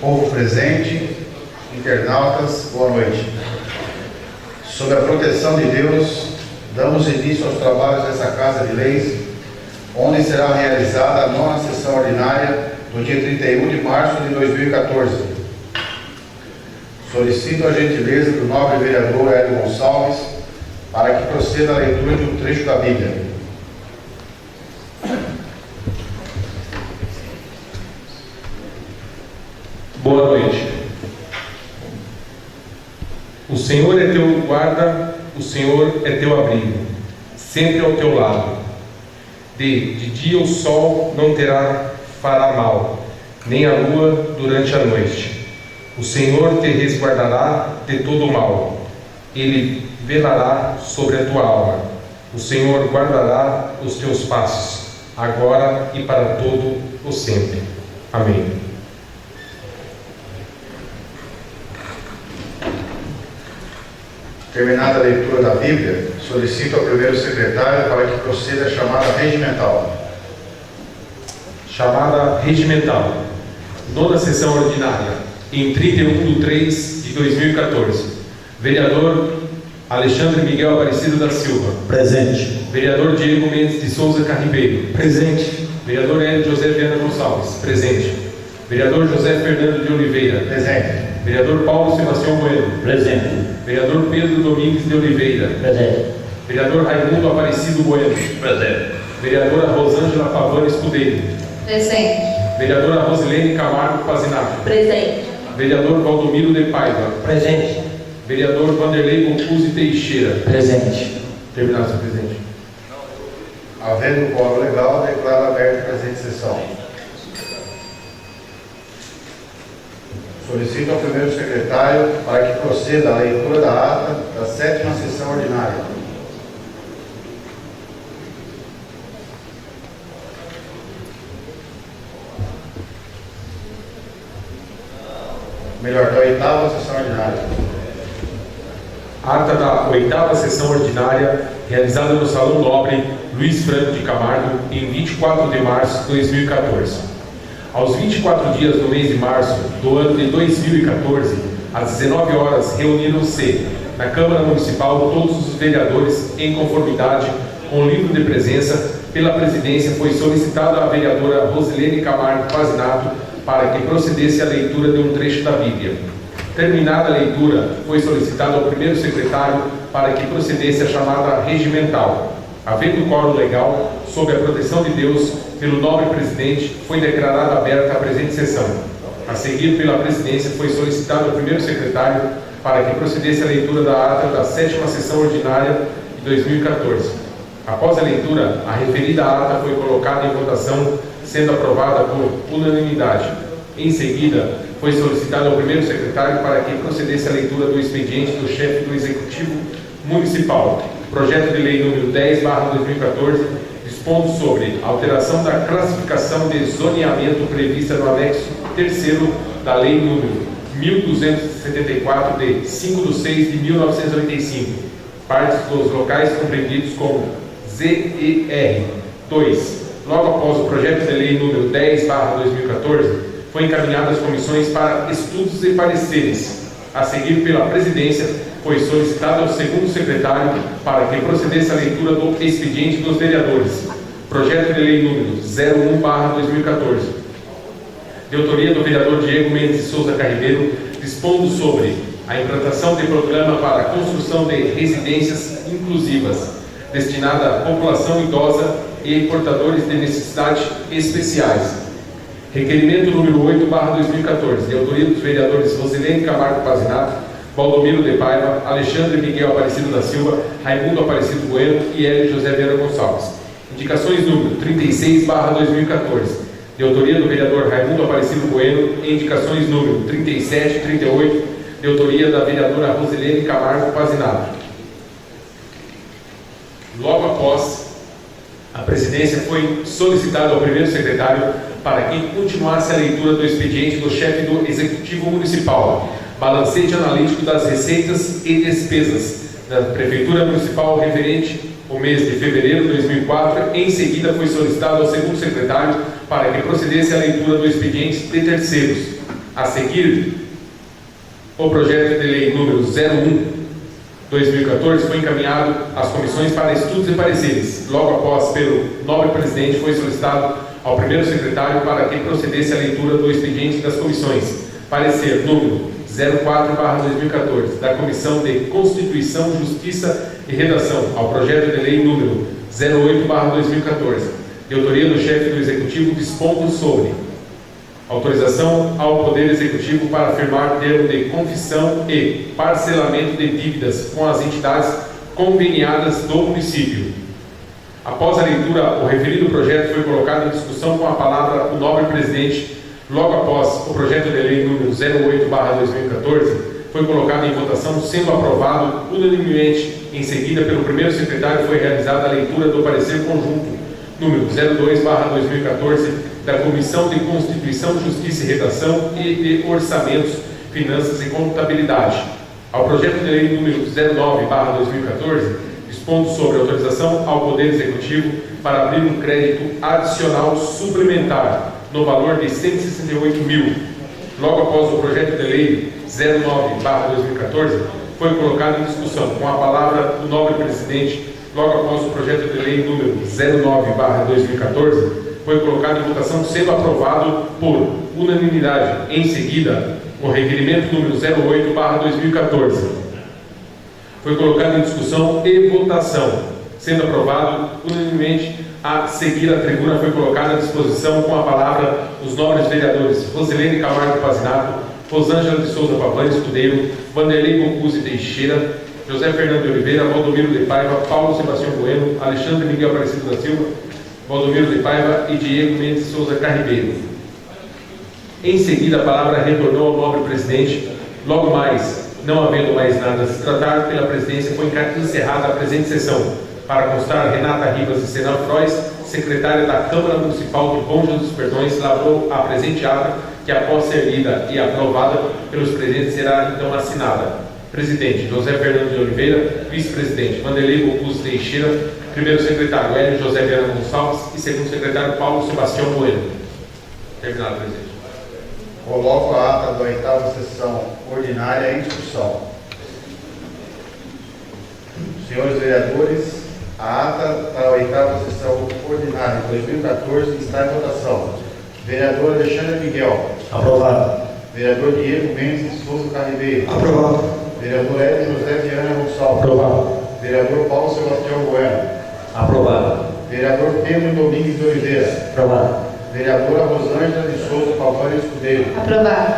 povo presente, internautas, boa noite. Sob a proteção de Deus, damos início aos trabalhos dessa Casa de Leis, onde será realizada a 9ª sessão ordinária do dia 31 de março de 2014. Solicito a gentileza do nobre vereador Hélio Gonçalves para que proceda a leitura de um trecho da Bíblia. Boa noite. O Senhor é teu guarda, o Senhor é teu abrigo, sempre ao teu lado. De dia o sol não fará mal, nem a lua durante a noite. O Senhor te resguardará de todo o mal. Ele velará sobre a tua alma. O Senhor guardará os teus passos, agora e para todo o sempre. Amém. Terminada a leitura da Bíblia, solicito ao primeiro secretário para que proceda a chamada regimental. Chamada regimental. 9ª sessão ordinária, em 31/3/2014. Vereador Alexandre Miguel Aparecido da Silva. Presente. Vereador Diego Mendes de Souza Carribeiro. Presente. Vereador Hélio José Viana Gonçalves. Presente. Vereador José Fernando de Oliveira. Presente. Vereador Paulo Sebastião Bueno. Presente. Vereador Pedro Domingues de Oliveira. Presente. Vereador Raimundo Aparecido Bueno. Presente. Vereadora Rosângela Pavani Escudeiro. Presente. Vereadora Rosilene Camargo Pazinato. Presente. Vereador Valdomiro de Paiva. Presente. Vereador Vanderlei Concuzzi Teixeira. Presente. Terminado, senhor presidente. Havendo quórum legal, declaro aberta a presente sessão. Solicito ao primeiro secretário para que proceda a leitura da ata da 7ª sessão ordinária. Melhor, da 8ª sessão ordinária. Ata da 8ª sessão ordinária, realizada no Salão Nobre Luiz Franco de Camargo, em 24 de março de 2014. Aos 24 dias do mês de março do ano de 2014, às 19 horas, reuniram-se na Câmara Municipal todos os vereadores em conformidade com o livro de presença. Pela presidência foi solicitada a vereadora Rosilene Camargo Pazinato para que procedesse a leitura de um trecho da Bíblia. Terminada a leitura, foi solicitado ao primeiro secretário para que procedesse a chamada regimental. Havendo quórum legal, sob a proteção de Deus, pelo nobre presidente, foi declarada aberta a presente sessão. A seguir, pela presidência, foi solicitado ao primeiro secretário para que procedesse a leitura da ata da 7ª sessão ordinária de 2014. Após a leitura, a referida ata foi colocada em votação, sendo aprovada por unanimidade. Em seguida, foi solicitado ao primeiro secretário para que procedesse a leitura do expediente do chefe do Executivo Municipal, projeto de lei número 10/2014, dispondo sobre alteração da classificação de zoneamento prevista no anexo 3º da lei número 1274 de 5/6/1985, partes dos locais compreendidos como ZER 2. Logo após o projeto de lei número 10/2014, foi encaminhado às comissões para estudos e pareceres. A seguir, pela presidência, foi solicitado ao segundo secretário para que procedesse a leitura do expediente dos vereadores. Projeto de lei número 01/2014. De autoria do vereador Diego Mendes de Souza Carribeiro, dispondo sobre a implantação de programa para a construção de residências inclusivas, destinada à população idosa e portadores de necessidades especiais. Requerimento número 8/2014, de autoria dos vereadores Rosilene Camargo Pazinato, Valdomiro de Paiva, Alexandre Miguel Aparecido da Silva, Raimundo Aparecido Bueno e Hélio José Viana Gonçalves. Indicações número 36/2014, de autoria do vereador Raimundo Aparecido Bueno, e indicações número 37 e 38, de autoria da vereadora Rosilene Camargo Pazinato. Logo após, a presidência foi solicitada ao primeiro secretário para que continuasse a leitura do expediente do chefe do Executivo Municipal, balancete analítico das receitas e despesas da Prefeitura Municipal referente ao mês de fevereiro de 2004. Em seguida, foi solicitado ao segundo secretário para que procedesse à leitura do expediente de terceiros. A seguir, o projeto de lei número 01/2014 foi encaminhado às comissões para estudos e pareceres. Logo após, pelo nobre presidente, foi solicitado ao primeiro secretário para que procedesse à leitura do expediente das comissões. Parecer número 04/2014 da Comissão de Constituição, Justiça e Redação ao projeto de lei número 08/2014, de autoria do chefe do Executivo, dispondo sobre autorização ao Poder Executivo para firmar termo de confissão e parcelamento de dívidas com as entidades conveniadas do município. Após a leitura, o referido projeto foi colocado em discussão com a palavra o nobre presidente. Logo após o projeto de lei número 08/2014 foi colocado em votação, sendo aprovado unanimemente. Em seguida, pelo primeiro secretário, foi realizada a leitura do parecer conjunto número 02/2014 da Comissão de Constituição, Justiça e Redação e de Orçamentos, Finanças e Contabilidade. Ao projeto de lei número 09/2014, dispondo sobre autorização ao Poder Executivo para abrir um crédito adicional suplementar no valor de 168 mil. Logo após o projeto de lei 09/2014, foi colocado em discussão com a palavra do nobre presidente. Logo após o projeto de lei número 09/2014, foi colocado em votação, sendo aprovado por unanimidade. Em seguida, o requerimento número 08/2014 foi colocado em discussão e votação, sendo aprovado unanimemente. A seguir, a tribuna foi colocada à disposição com a palavra os nobres vereadores Rosilene Camargo Pazinato, Rosângela de Souza Pavani Escudeiro, Vanderlei Bocuse Teixeira, José Fernando de Oliveira, Valdomiro de Paiva, Paulo Sebastião Bueno, Alexandre Miguel Aparecido da Silva, Valdomiro de Paiva e Diego Mendes Souza Carribeiro. Em seguida, a palavra retornou ao nobre presidente. Logo mais, não havendo mais nada a se tratar, pela presidência foi encerrada a presente sessão. Para constar, Renata Ribas e Senal Frois, secretária da Câmara Municipal de Bom Jesus dos Perdões, lavrou a presente ata, que após ser lida e aprovada pelos presentes, será então assinada. Presidente José Fernando de Oliveira, vice-presidente Vanderlei Bocuse Teixeira, primeiro secretário Hélio José Viana Gonçalves e segundo secretário Paulo Sebastião Bueno. Terminado, presidente. Coloco a ata da 8ª sessão ordinária em discussão. Senhores vereadores, a ata da 8ª sessão ordinária de 2014 está em votação. Vereador Alexandre Miguel. Aprovado. Vereador Diego Mendes de Souza Carribeiro. Aprovado. Vereador Hélio José Viana Gonçalves. Aprovado. Vereador Paulo Sebastião Bueno. Aprovado. Vereador Pedro Domingues de Oliveira. Aprovado. Vereadora Rosângela de Souza Pavani Escudeiro. Aprovado.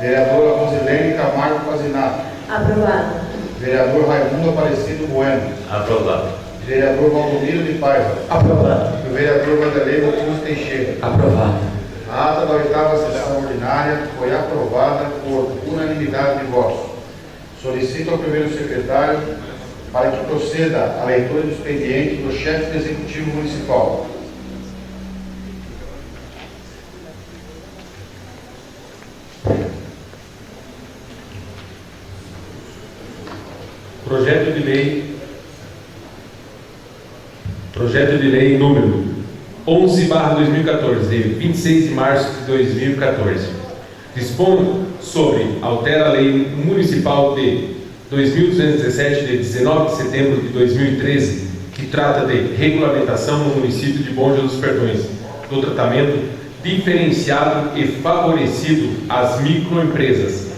Vereadora Rosilene Camargo Pazinato. Aprovado. Vereador Raimundo Aparecido Bueno. Aprovado. Vereador Valdomiro de Paiva. Aprovado. E o vereador Vanderlei Bocuse Teixeira. Aprovado. A ata da 8ª sessão ordinária foi aprovada por unanimidade de votos. Solicito ao primeiro secretário para que proceda a leitura do expediente do chefe do Executivo Municipal. Projeto de lei número 11/2014, de 26 de março de 2014. Dispõe sobre altera a lei municipal de 2217, de 19 de setembro de 2013, que trata de regulamentação no município de Bom Jesus dos Perdões, do tratamento diferenciado e favorecido às microempresas,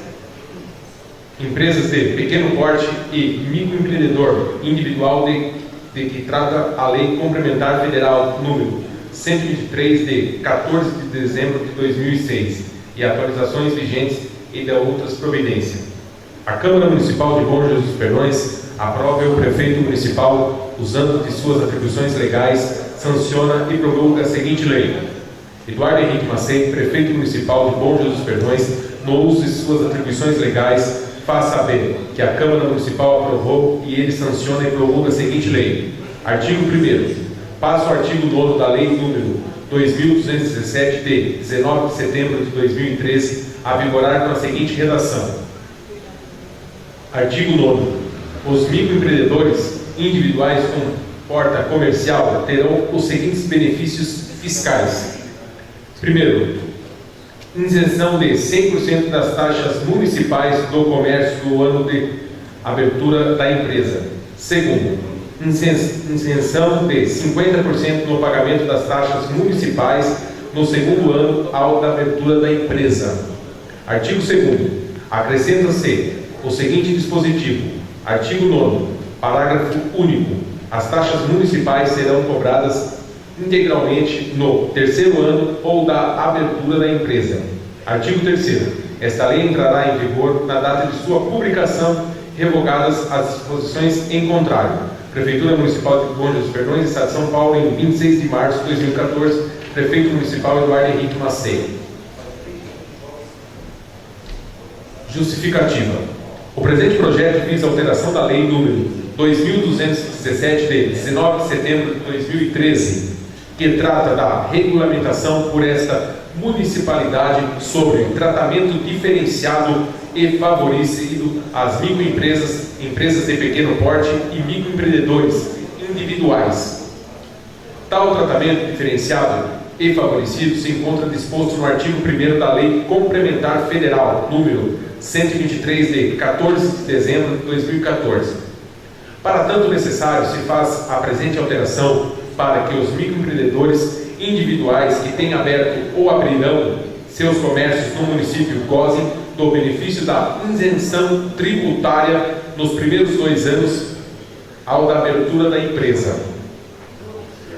empresas de pequeno porte e microempreendedor individual, de que trata a Lei Complementar Federal número 123, de 14 de dezembro de 2006, e atualizações vigentes e de outras providências. A Câmara Municipal de Bom Jesus dos Perdões aprova e o prefeito municipal, usando de suas atribuições legais, sanciona e promulga a seguinte lei. Eduardo Henrique Macei, prefeito municipal de Bom Jesus dos Perdões, no uso de suas atribuições legais, faz saber que a Câmara Municipal aprovou e ele sanciona e promulga a seguinte lei. Artigo 1º. Passa o artigo 9º da Lei número 2217, de 19 de setembro de 2013, a vigorar com a seguinte redação. Artigo 9º. Os microempreendedores individuais com porta comercial terão os seguintes benefícios fiscais. Primeiro, isenção de 100% das taxas municipais do comércio do ano de abertura da empresa. Segundo, isenção de 50% no pagamento das taxas municipais no segundo ano ao da abertura da empresa. Artigo 2º. Acrescenta-se o seguinte dispositivo. Artigo 9º. Parágrafo único. As taxas municipais serão cobradas integralmente no terceiro ano ou da abertura da empresa. Artigo 3º. Esta lei entrará em vigor na data de sua publicação, revogadas as disposições em contrário. Prefeitura Municipal de Bom Jesus dos Perdões, Estado de São Paulo, em 26 de março de 2014. Prefeito Municipal Eduardo Henrique Macedo. Justificativa. O presente projeto visa alteração da Lei número 2.217, de 19 de setembro de 2013, que trata da regulamentação por esta municipalidade sobre tratamento diferenciado e favorecido às microempresas, empresas de pequeno porte e microempreendedores individuais. Tal tratamento diferenciado e favorecido se encontra disposto no artigo 1º da Lei Complementar Federal, número 123, de 14 de dezembro de 2014. Para tanto necessário, se faz a presente alteração para que os microempreendedores individuais que tenham aberto ou abrirão seus comércios no município gozem do benefício da isenção tributária nos primeiros 2 anos ao da abertura da empresa.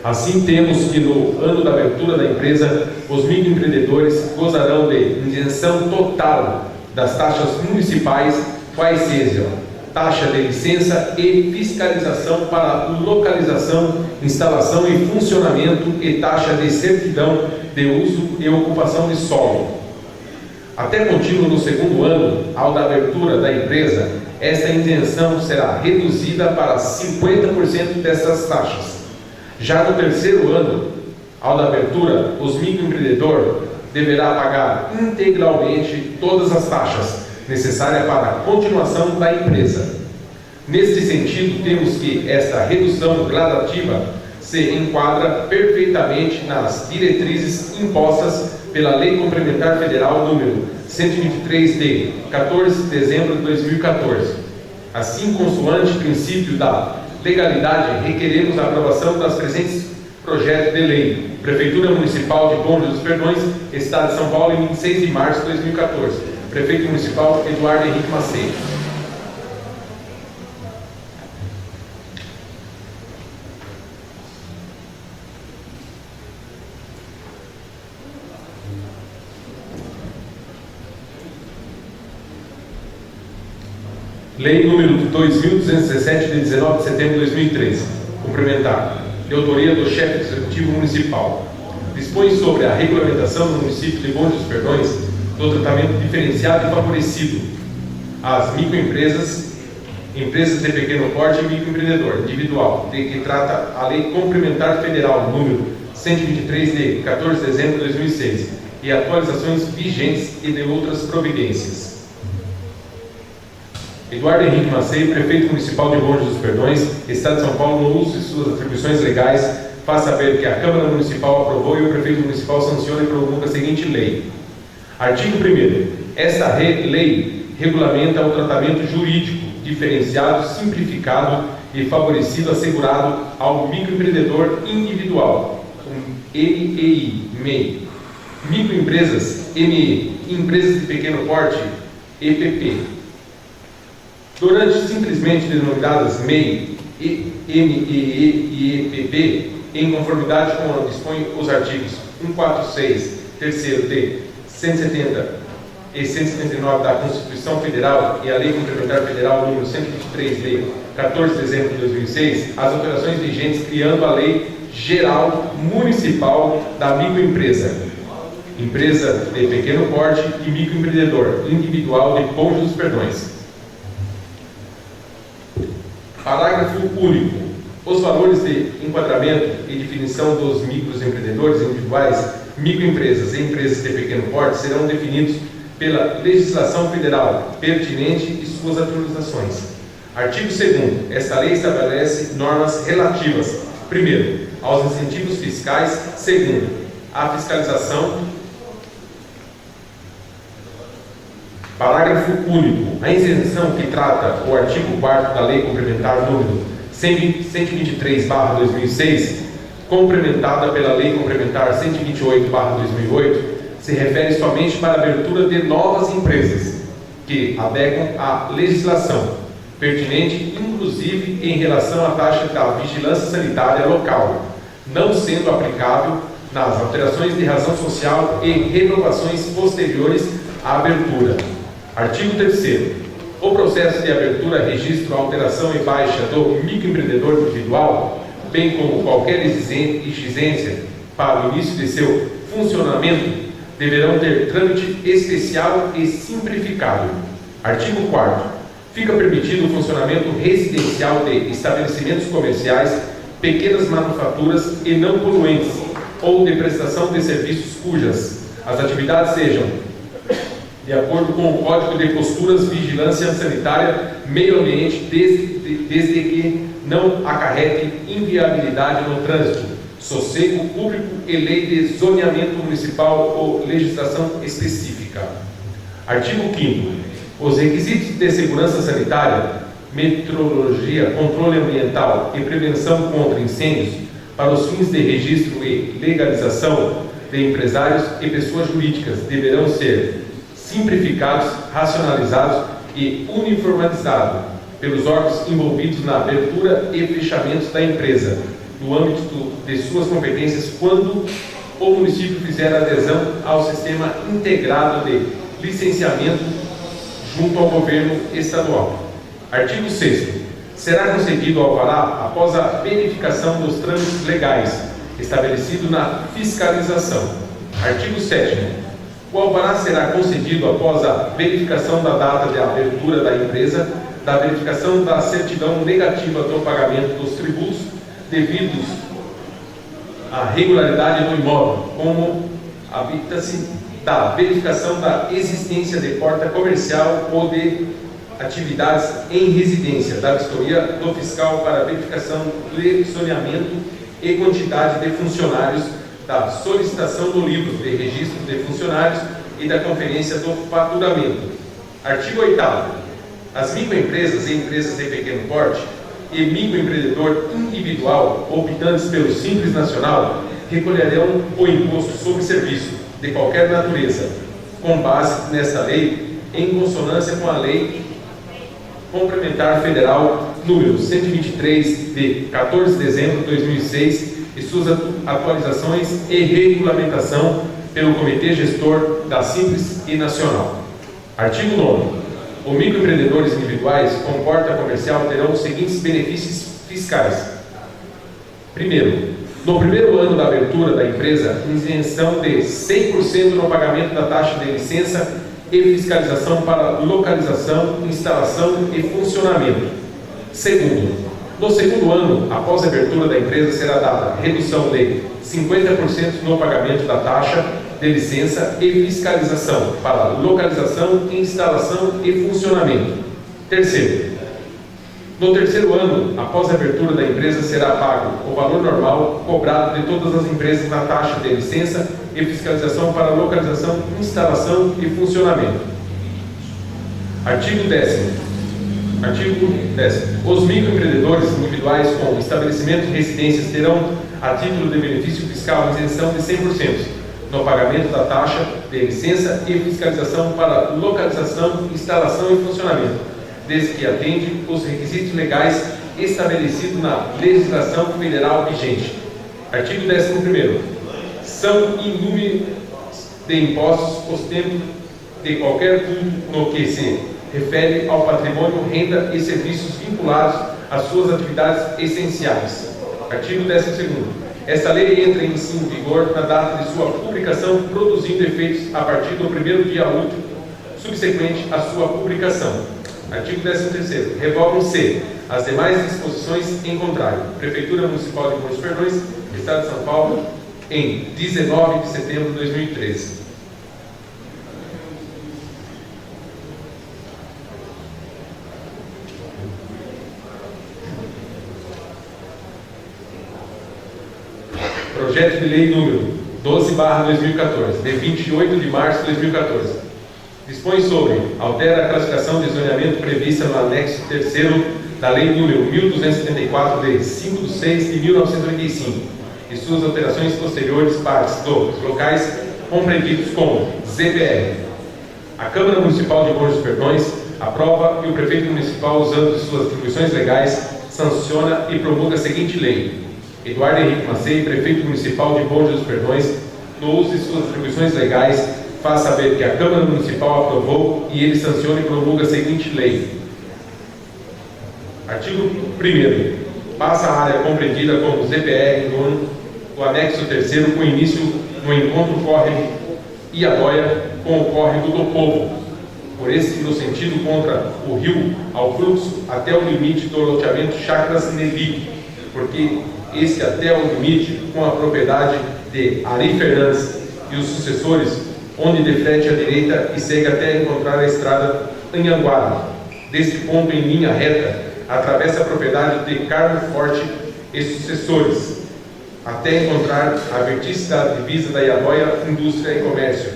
Assim, temos que no ano da abertura da empresa, os microempreendedores gozarão de isenção total das taxas municipais, quais sejam taxa de licença e fiscalização para localização, instalação e funcionamento e taxa de certidão de uso e ocupação de solo. Até contínuo no segundo ano, ao da abertura da empresa, esta isenção será reduzida para 50% dessas taxas. Já no terceiro ano, ao da abertura, os microempreendedores deverá pagar integralmente todas as taxas necessárias para a continuação da empresa. Neste sentido, temos que esta redução gradativa se enquadra perfeitamente nas diretrizes impostas pela Lei Complementar Federal número 123, de 14 de dezembro de 2014. Assim, consoante o princípio da legalidade, requeremos a aprovação das presentes projetos de lei. Prefeitura Municipal de Bom Jesus dos Perdões, Estado de São Paulo, em 26 de março de 2014. Prefeito Municipal Eduardo Henrique Macedo. Lei número 2.217, de 19 de setembro de 2013. Complementar. De autoria do chefe executivo municipal. Dispõe sobre a regulamentação no município de Bom Jesus dos Perdões do tratamento diferenciado e favorecido às microempresas, empresas de pequeno porte e microempreendedor individual, de que trata a Lei Complementar Federal número 123, de 14 de dezembro de 2006, e atualizações vigentes e de outras providências. Eduardo Henrique Macedo, Prefeito Municipal de Bom Jesus dos Perdões, Estado de São Paulo, no uso de suas atribuições legais, faz saber que a Câmara Municipal aprovou e o Prefeito Municipal sanciona e promulga a seguinte lei. Artigo 1º. Esta lei regulamenta o tratamento jurídico diferenciado, simplificado e favorecido assegurado ao microempreendedor individual, MEI, microempresas, ME, empresas de pequeno porte, EPP. Durante simplesmente denominadas MEI, MEE e EPP, em conformidade com o que dispõe os artigos 146, terceiro de 170 e 179 da Constituição Federal e a Lei Complementar Federal número 123, de 14 de dezembro de 2006, as alterações vigentes criando a Lei Geral Municipal da Microempresa, empresa de pequeno porte e microempreendedor individual de Bom Jesus dos Perdões. Parágrafo único. Os valores de enquadramento e definição dos microempreendedores individuais, microempresas e empresas de pequeno porte serão definidos pela legislação federal pertinente e suas atualizações. Artigo 2º. Esta lei estabelece normas relativas, primeiro, aos incentivos fiscais, segundo, à fiscalização Parágrafo único. A isenção que trata o artigo 4º da Lei Complementar número 123/2006, complementada pela Lei Complementar 128/2008, se refere somente para a abertura de novas empresas que adequam à legislação pertinente, inclusive em relação à taxa da vigilância sanitária local, não sendo aplicável nas alterações de razão social e renovações posteriores à abertura. Artigo 3º. O processo de abertura, registro, alteração e baixa do microempreendedor individual, bem como qualquer exigência para o início de seu funcionamento, deverão ter trâmite especial e simplificado. Artigo 4º. Fica permitido o funcionamento residencial de estabelecimentos comerciais, pequenas manufaturas e não poluentes, ou de prestação de serviços cujas as atividades sejam de acordo com o Código de Posturas, Vigilância Sanitária, Meio Ambiente, desde que não acarrete inviabilidade no trânsito, sossego público e lei de zoneamento municipal ou legislação específica. Artigo 5º. Os requisitos de segurança sanitária, metrologia, controle ambiental e prevenção contra incêndios para os fins de registro e legalização de empresários e pessoas jurídicas deverão ser simplificados, racionalizados e uniformizados pelos órgãos envolvidos na abertura e fechamento da empresa, no âmbito de suas competências, quando o município fizer adesão ao sistema integrado de licenciamento junto ao governo estadual. Artigo 6º. Será concedido ao alvará após a verificação dos trâmites legais estabelecido na fiscalização. Artigo 7º. O alvará será concedido após a verificação da data de abertura da empresa, da verificação da certidão negativa do pagamento dos tributos devidos à regularidade do imóvel, como habita-se, da verificação da existência de porta comercial ou de atividades em residência, da vistoria do fiscal para verificação do zoneamento e quantidade de funcionários, da solicitação do livro de registro de funcionários e da conferência do faturamento. Artigo 8º. As microempresas e empresas de pequeno porte e microempreendedor individual optantes pelo Simples Nacional recolherão o imposto sobre serviço de qualquer natureza, com base nesta lei, em consonância com a Lei Complementar Federal número 123, de 14 de dezembro de 2006, e suas atualizações e regulamentação pelo Comitê Gestor da Simples e Nacional. Artigo 9º. Os microempreendedores individuais com porta comercial terão os seguintes benefícios fiscais. Primeiro, no primeiro ano da abertura da empresa, isenção de 100% no pagamento da taxa de licença e fiscalização para localização, instalação e funcionamento. Segundo, no segundo ano, após a abertura da empresa, será dada redução de 50% no pagamento da taxa de licença e fiscalização para localização, instalação e funcionamento. Terceiro, no terceiro ano, após a abertura da empresa, será pago o valor normal cobrado de todas as empresas na taxa de licença e fiscalização para localização, instalação e funcionamento. Artigo 10º. Os microempreendedores individuais com estabelecimento de residências terão, a título de benefício fiscal, isenção de 100% no pagamento da taxa de licença e fiscalização para localização, instalação e funcionamento, desde que atende os requisitos legais estabelecidos na legislação federal vigente. Artigo 11º. São inúmeros de impostos os tempos de qualquer culto no que se refere ao patrimônio, renda e serviços vinculados às suas atividades essenciais. Artigo 12º. Esta lei entra em vigor na data de sua publicação, produzindo efeitos a partir do primeiro dia útil subsequente à sua publicação. Artigo 13º. Revogam-se as demais disposições em contrário. Prefeitura Municipal de Montes de Perdões, Estado de São Paulo, em 19 de setembro de 2013. Projeto de Lei número 12/2014, de 28 de março de 2014. Dispõe sobre, altera a classificação de zoneamento prevista no anexo 3º da Lei nº 1274, de 5/6/1995, e suas alterações posteriores, partes dos locais compreendidos como ZPR. A Câmara Municipal de Bom Jesus dos Perdões aprova e o Prefeito Municipal, usando de suas atribuições legais, sanciona e promulga a seguinte lei. Eduardo Henrique Macei, Prefeito Municipal de Bom Jesus dos Perdões, no uso de suas atribuições legais, faz saber que a Câmara Municipal aprovou e ele sanciona e promulga a seguinte lei. Artigo 1º. Passa a área compreendida como ZPR do anexo 3º com início no encontro córrego Iadóia com o córrego do Povo, por esse no sentido contra o rio ao fluxo até o limite do loteamento Chacras Nelly, porque este até o limite com a propriedade de Ari Fernandes e os sucessores, onde deflete à direita e segue até encontrar a estrada Anhanguara. Deste ponto em linha reta, atravessa a propriedade de Carmo Forte e sucessores, até encontrar a vertice da divisa da Iadóia, Indústria e Comércio.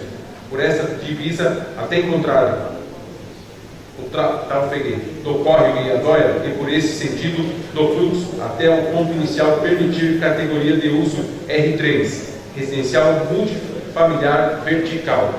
Por essa divisa, até encontrar o trafegue do córrego Iadóia e por esse sentido do fluxo até o ponto inicial permitir categoria de uso R3, residencial multifamiliar vertical.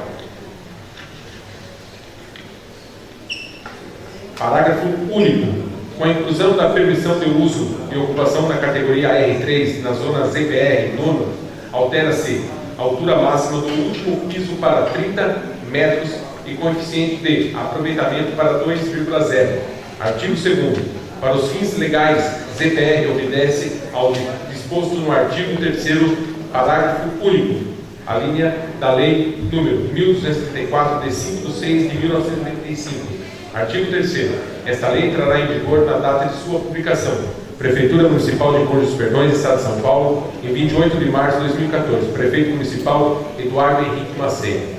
Parágrafo único. Com a inclusão da permissão de uso e ocupação na categoria R3 na zona ZPR nona, altera-se a altura máxima do último piso para 30 metros e coeficiente de aproveitamento para 2,0. Artigo 2º. Para os fins legais, ZPR obedece ao disposto no artigo 3º, parágrafo único, a linha da Lei nº 1234, de 5/6/1995. Artigo 3º. Esta lei entrará em vigor na data de sua publicação. Prefeitura Municipal de Bom Jesus dos Perdões, Estado de São Paulo, em 28 de março de 2014. Prefeito Municipal Eduardo Henrique Macei.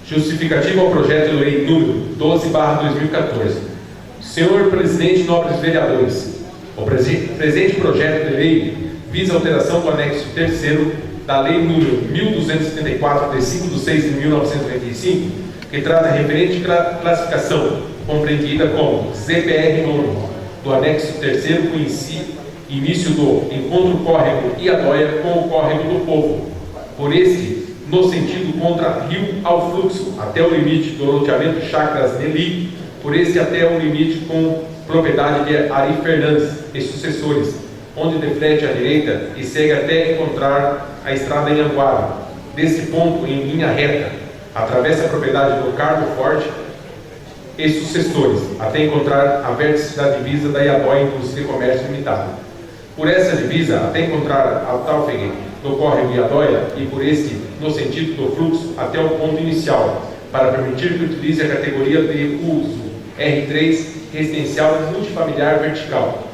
Justificativa ao projeto de lei número 12/2014. Senhor Presidente, nobres vereadores, o presente projeto de lei visa a alteração do anexo 3º da Lei número 1274, de 5/6/1995, que trata a referente classificação, compreendida como ZPR nono, do anexo 3º com início do encontro córrego Iadóia com o córrego do Povo, por este no sentido contra rio ao fluxo, até o limite do loteamento Chacras Nelly, por este até o limite com propriedade de Ari Fernandes e sucessores, onde deflete à direita e segue até encontrar a estrada Anhanguara. Deste ponto em linha reta, atravessa a propriedade do Carmo Forte e sucessores, até encontrar a vértice da divisa da Iadóia Indústria e Comércio Limitada. Por essa divisa, até encontrar a trafegue do córrego Iadóia e por este, no sentido do fluxo, até o ponto inicial, para permitir que utilize a categoria de uso R3 residencial multifamiliar vertical.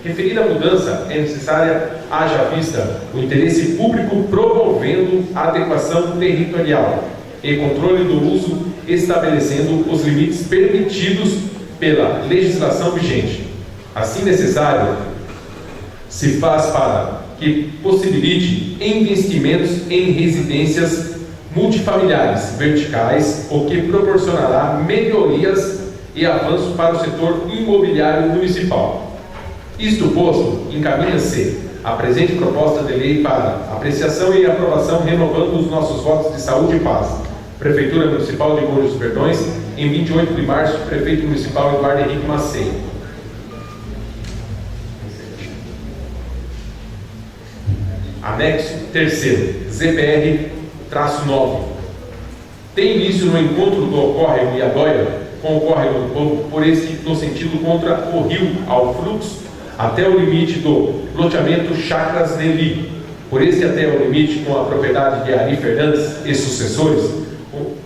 Referida mudança é necessária, haja vista o interesse público promovendo a adequação territorial e controle do uso, estabelecendo os limites permitidos pela legislação vigente. Assim necessário, se faz para que possibilite investimentos em residências multifamiliares verticais, o que proporcionará melhorias e avanços para o setor imobiliário municipal. Isto posto, encaminha-se a presente proposta de lei para apreciação e aprovação, renovando os nossos votos de saúde e paz. Prefeitura Municipal de Bom Jesus dos Perdões, em 28 de março, Prefeito Municipal Eduardo Henrique Macei. Anexo 3º, ZPR-9. Tem início no encontro do córrego Iadóia com o córrego do Povo, por esse no sentido contra o rio ao fluxo, até o limite do loteamento Chacras Nelly, por esse até o limite com a propriedade de Ari Fernandes e sucessores,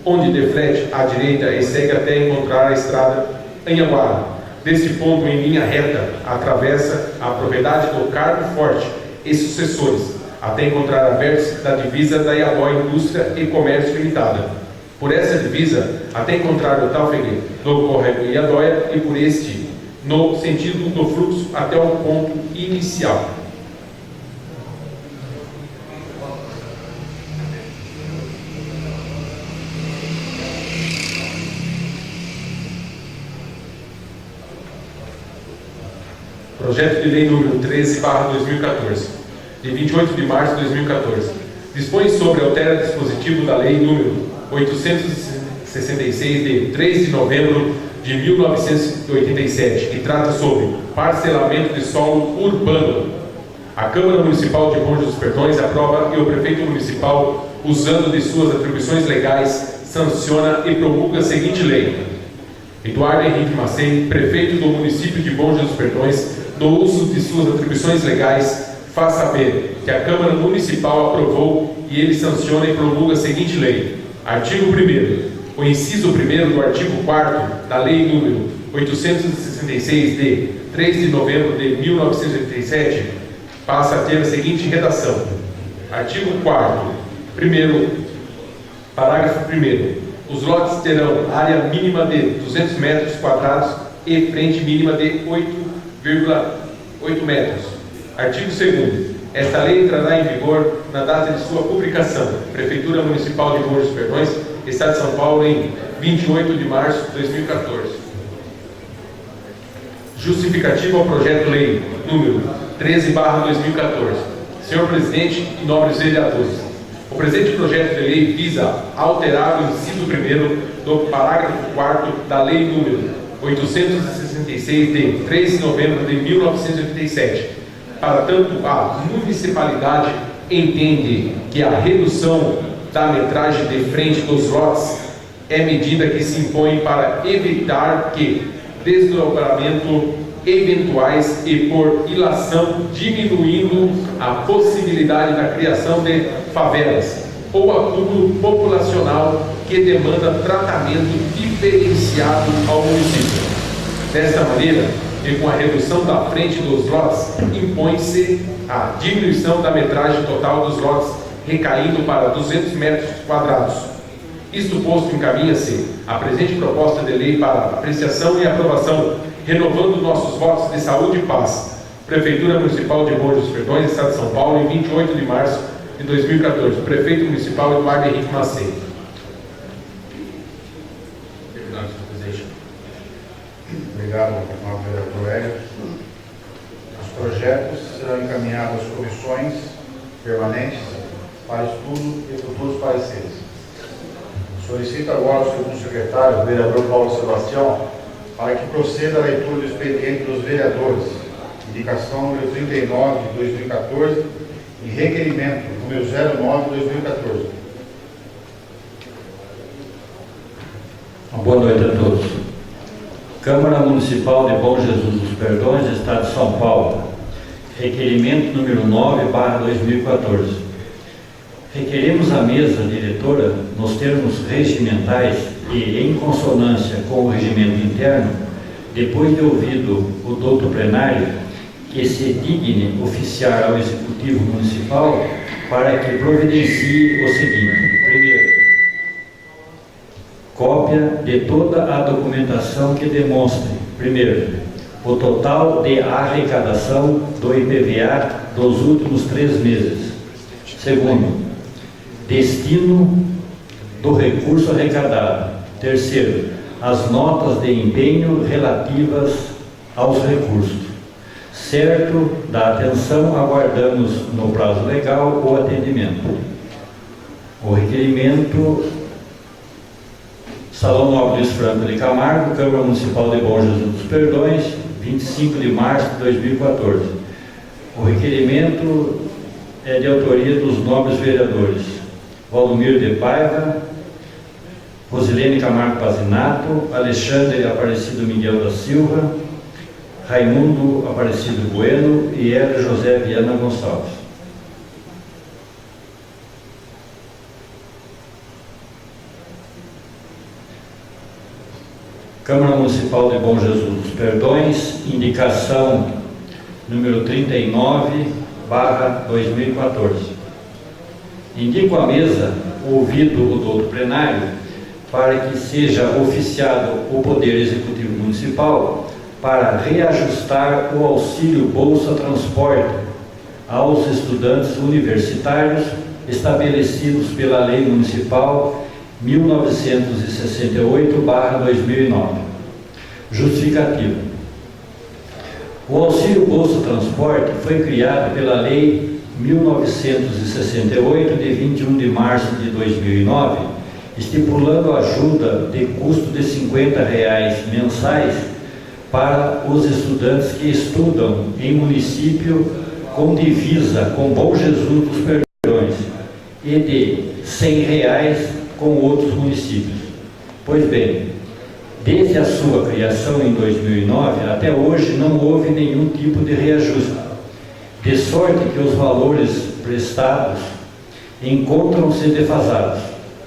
onde deflete à direita e segue até encontrar a estrada Anhanguara. Deste ponto em linha reta, atravessa a propriedade do Carmo Forte e sucessores, até encontrar a vértice da divisa da Iadóia Indústria e Comércio Limitada. Por essa divisa, até encontrar o trafegue do córrego Iadóia e por este, no sentido do fluxo, até o ponto inicial. projeto de lei número 13/2014, de 28 de março de 2014, dispõe sobre altera dispositivo da lei número 866 de 3 de novembro de 1987, que trata sobre parcelamento de solo urbano. A Câmara Municipal de Bom Jesus dos Perdões aprova e o prefeito municipal, usando de suas atribuições legais, sanciona e promulga a seguinte lei. Eduardo Henrique Macei, prefeito do município de Bom Jesus dos Perdões, no uso de suas atribuições legais, faz saber que a Câmara Municipal aprovou e ele sanciona e promulga a seguinte lei. Artigo 1º. O inciso 1º do artigo 4º da Lei número 866 de 3 de novembro de 1987 passa a ter a seguinte redação. Artigo 4º. Parágrafo 1º. Os lotes terão área mínima de 200 metros quadrados e frente mínima de 8,8 metros. Artigo 2º. Esta lei entrará em vigor na data de sua publicação. Prefeitura Municipal de Bom Jesus dos Perdões, Estado de São Paulo, em 28 de março de 2014. Justificativa ao projeto-lei número 13/2014. Senhor Presidente e nobres vereadores, o presente projeto de lei visa alterar o inciso 1º do parágrafo 4º da Lei número 866 de 3 de novembro de 1987. Para tanto, a municipalidade entende que a redução da metragem de frente dos lotes é medida que se impõe para evitar que desdobramento eventuais e por ilação, diminuindo a possibilidade da criação de favelas ou acúmulo populacional que demanda tratamento diferenciado ao município. Desta maneira, e com a redução da frente dos lotes, impõe-se a diminuição da metragem total dos lotes, recaindo para 200 metros quadrados. Isto posto, encaminha-se a presente proposta de lei para apreciação e aprovação, renovando nossos votos de saúde e paz. Prefeitura Municipal de Bom Jesus dos Perdões, Estado de São Paulo, em 28 de março de 2014. Prefeito Municipal Eduardo Henrique Macei. Obrigado, ao vereador Hélio. Os projetos serão encaminhados às comissões permanentes para estudo e futuros pareceres. Solicito agora ao segundo secretário, o vereador Paulo Sebastião, para que proceda a leitura do expediente dos vereadores, indicação número 39 de 2014 e requerimento número 09 de 2014. Boa noite a todos. Câmara Municipal de Bom Jesus dos Perdões, Estado de São Paulo. Requerimento número 9/2014. Requeremos à mesa diretora, nos termos regimentais e em consonância com o regimento interno, depois de ouvido o douto plenário, que se digne oficiar ao Executivo Municipal para que providencie o seguinte. Primeiro, cópia de toda a documentação que demonstre, primeiro, o total de arrecadação do IPVA dos últimos 3 meses. Segundo, destino do recurso arrecadado. Terceiro, as notas de empenho relativas aos recursos. Certo da atenção, aguardamos no prazo legal o atendimento. O requerimento, Salão Nobre Luiz Franco de Camargo, Câmara Municipal de Bom Jesus dos Perdões, 25 de março de 2014. O requerimento é de autoria dos nobres vereadores Valdomiro de Paiva, Rosilene Camargo Pazinato, Alexandre Aparecido Miguel da Silva, Raimundo Aparecido Bueno e Hélio José Viana Gonçalves. Câmara Municipal de Bom Jesus dos Perdões, indicação número 39/2014. Indico à mesa, ouvido o douto plenário, para que seja oficiado o Poder Executivo Municipal para reajustar o auxílio Bolsa Transporte aos estudantes universitários estabelecidos pela Lei Municipal 1968/2009. Justificativa. O auxílio Bolsa Transporte foi criado pela Lei 1968, de 21 de março de 2009, estipulando ajuda de custo de R$ 50 mensais para os estudantes que estudam em município com divisa com Bom Jesus dos Perdões e de R$ 100 com outros municípios. Pois bem, desde a sua criação em 2009 até hoje não houve nenhum tipo de reajuste, de sorte que os valores prestados encontram-se defasados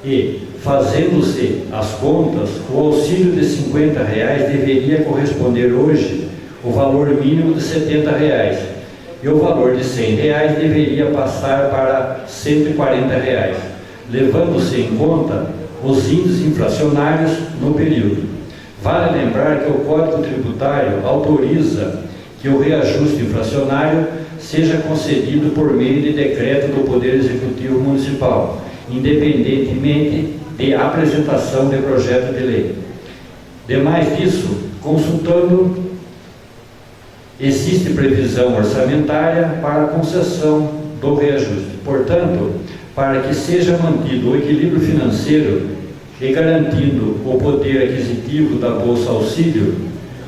e, fazendo-se as contas, o auxílio de R$ 50 deveria corresponder hoje o valor mínimo de R$ 70 e o valor de R$ 100 deveria passar para R$ 140, levando-se em conta os índices inflacionários no período. Vale lembrar que o Código Tributário autoriza que o reajuste inflacionário seja concedido por meio de decreto do Poder Executivo Municipal, independentemente de apresentação de projeto de lei. Demais disso, consultando, existe previsão orçamentária para a concessão do reajuste. Portanto, para que seja mantido o equilíbrio financeiro e garantindo o poder aquisitivo da Bolsa Auxílio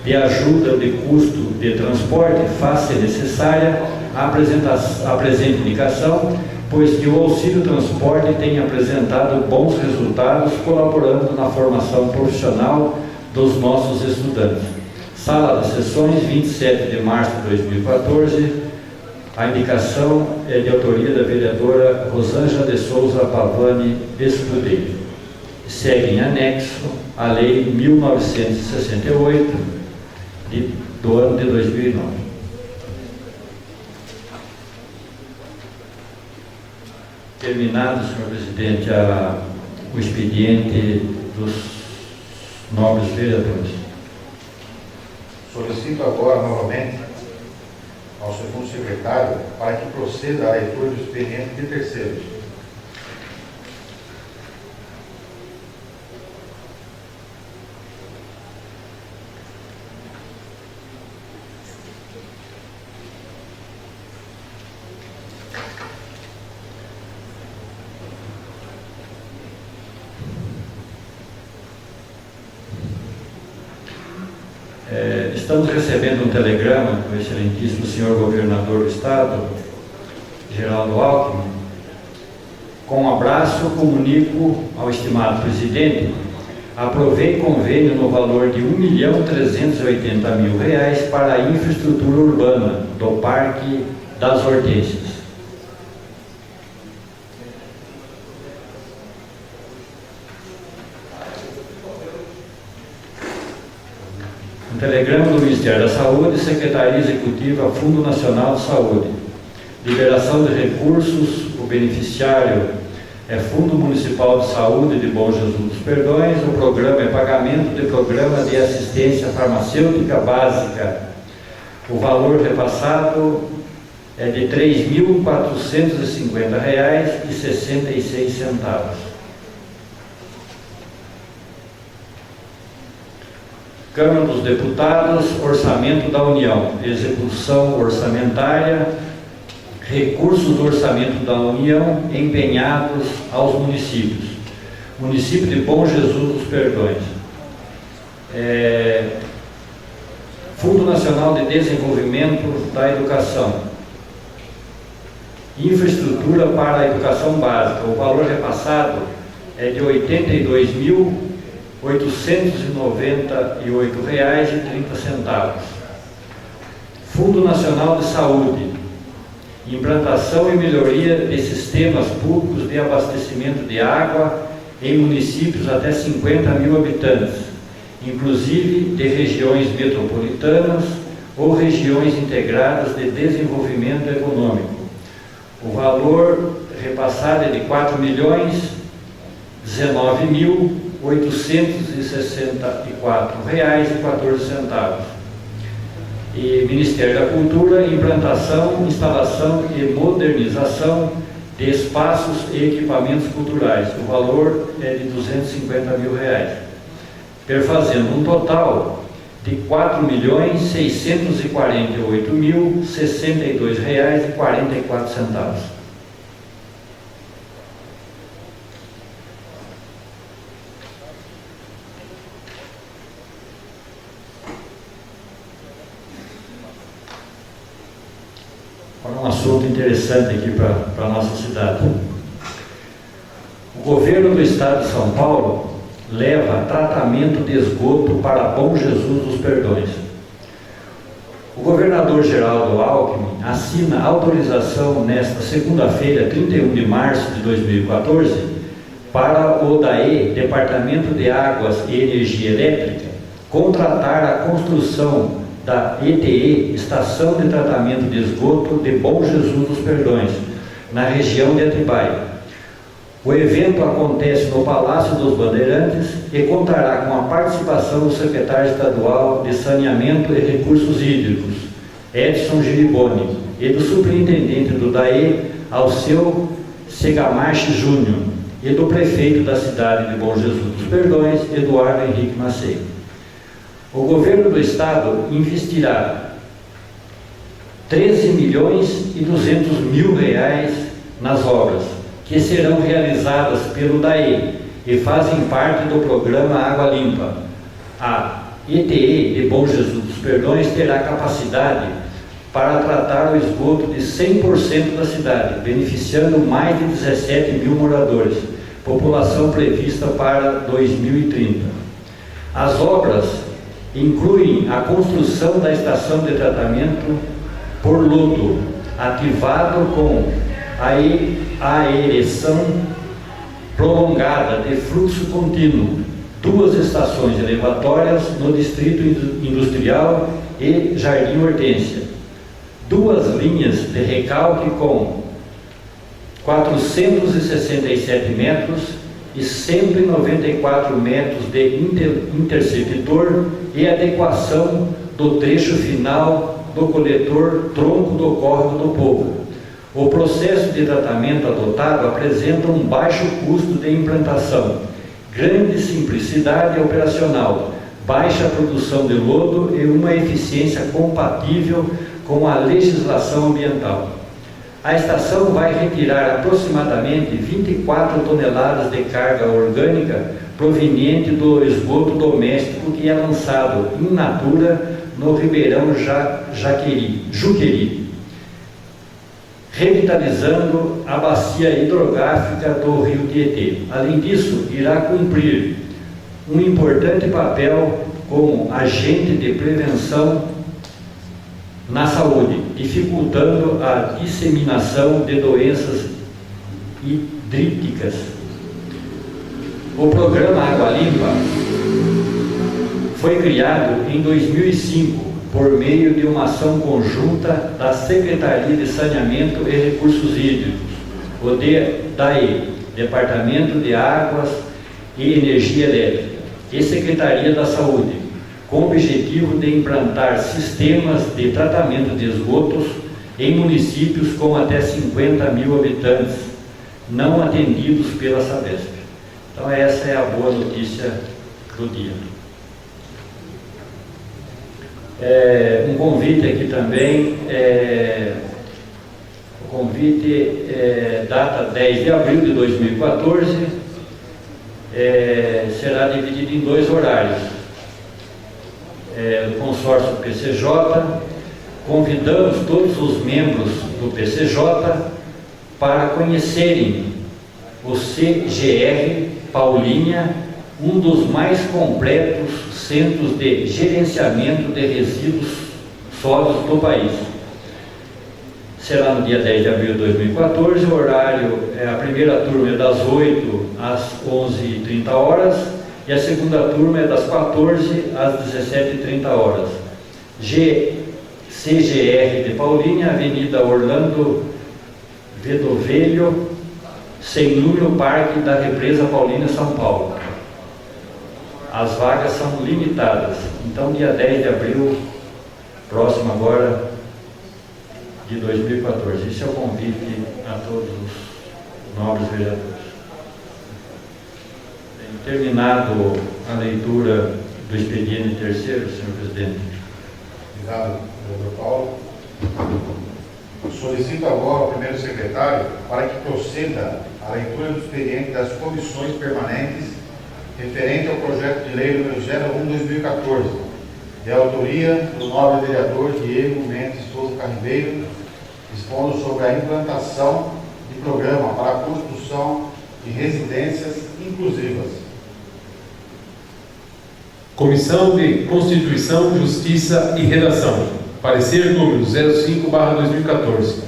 de ajuda de custo de transporte, faz-se necessária a presente indicação, pois que o auxílio transporte tem apresentado bons resultados, colaborando na formação profissional dos nossos estudantes. Sala das Sessões, 27 de março de 2014. A indicação é de autoria da vereadora Rosângela de Souza Pavani Escudeiro. Segue em anexo a Lei 1968 do ano de 2009. Terminado, senhor presidente, o expediente dos nobres vereadores. Solicito agora, novamente, ao segundo secretário para que proceda à leitura do expediente de terceiros. Estamos recebendo um telegrama do excelentíssimo senhor governador do Estado, Geraldo Alckmin. Com um abraço, comunico ao estimado presidente, aprovei convênio no valor de R$ 1.380.000 para a infraestrutura urbana do Parque das Hortênsias. Telegrama do Ministério da Saúde, Secretaria Executiva, Fundo Nacional de Saúde. Liberação de recursos, o beneficiário é Fundo Municipal de Saúde de Bom Jesus dos Perdões, o programa é pagamento de programa de assistência farmacêutica básica. O valor repassado é de R$ 3.450,66. Câmara dos Deputados, Orçamento da União, execução orçamentária, recursos do Orçamento da União empenhados aos municípios. Município de Bom Jesus dos Perdões. Fundo Nacional de Desenvolvimento da Educação. Infraestrutura para a educação básica. O valor repassado é de R$ 82.898,30. Fundo Nacional de Saúde, implantação e melhoria de sistemas públicos de abastecimento de água em municípios até 50.000 habitantes, inclusive de regiões metropolitanas ou regiões integradas de desenvolvimento econômico. O valor repassado é de R$ 4.019.864,14. E Ministério da Cultura, implantação, instalação e modernização de espaços e equipamentos culturais. O valor é de R$ 250.000, perfazendo um total de R$ 4.648.062,44. Agora um assunto interessante aqui para a nossa cidade. O governo do estado de São Paulo leva tratamento de esgoto para Bom Jesus dos Perdões. O governador Geraldo Alckmin assina autorização nesta segunda-feira, 31 de março de 2014, para o DAE, Departamento de Águas e Energia Elétrica, contratar a construção da ETE, Estação de Tratamento de Esgoto de Bom Jesus dos Perdões, na região de Atibaia. O evento acontece no Palácio dos Bandeirantes e contará com a participação do secretário estadual de Saneamento e Recursos Hídricos, Edson Giriboni, e do superintendente do DAE, Alceu Segamarchi Júnior, e do prefeito da cidade de Bom Jesus dos Perdões, Eduardo Henrique Macedo. O governo do estado investirá R$ 13.200.000 nas obras, que serão realizadas pelo DAE e fazem parte do programa Água Limpa. A ETE de Bom Jesus dos Perdões terá capacidade para tratar o esgoto de 100% da cidade, beneficiando mais de 17 mil moradores, população prevista para 2030. As obras incluem a construção da estação de tratamento por lodo, ativado com a aereação prolongada de fluxo contínuo, 2 estações elevatórias no Distrito Industrial e Jardim Hortência, 2 linhas de recalque com 467 metros e 194 metros de interceptor e adequação do trecho final do coletor tronco do Córrego do Povo. O processo de tratamento adotado apresenta um baixo custo de implantação, grande simplicidade operacional, baixa produção de lodo e uma eficiência compatível com a legislação ambiental. A estação vai retirar aproximadamente 24 toneladas de carga orgânica proveniente do esgoto doméstico que é lançado in natura no Ribeirão Juqueri, revitalizando a bacia hidrográfica do rio Tietê. Além disso, irá cumprir um importante papel como agente de prevenção na saúde, dificultando a disseminação de doenças hídricas. O programa Água Limpa foi criado em 2005 por meio de uma ação conjunta da Secretaria de Saneamento e Recursos Hídricos, o DAE, Departamento de Águas e Energia Elétrica, e Secretaria da Saúde, com o objetivo de implantar sistemas de tratamento de esgotos em municípios com até 50 mil habitantes, não atendidos pela Sabesp. Então essa é a boa notícia do dia. Um convite aqui também, o convite data 10 de abril de 2014, será dividido em 2 horários. Do consórcio PCJ, convidamos todos os membros do PCJ para conhecerem o CGR Paulínia, um dos mais completos centros de gerenciamento de resíduos sólidos do país. Será no dia 10 de abril de 2014, o horário, a primeira turma é das 8 às 11h30 e a segunda turma é das 14 às 17h30. CGR de Paulínia, Avenida Orlando Vedovelho, sem número, Parque da Represa Paulínia, São Paulo. As vagas são limitadas. Então, dia 10 de abril, próximo agora, de 2014. Esse é o convite a todos os nobres vereadores. Terminado a leitura do expediente terceiro, senhor presidente. Obrigado, vereador Paulo. Solicito agora ao primeiro secretário para que proceda a leitura do expediente das comissões permanentes referente ao projeto de lei número 01/2014, de autoria do nobre vereador Diego Mendes Souza Carribeiro, expondo sobre a implantação de programa para a construção de residências inclusivas. Comissão de Constituição, Justiça e Redação. Parecer número 05/2014.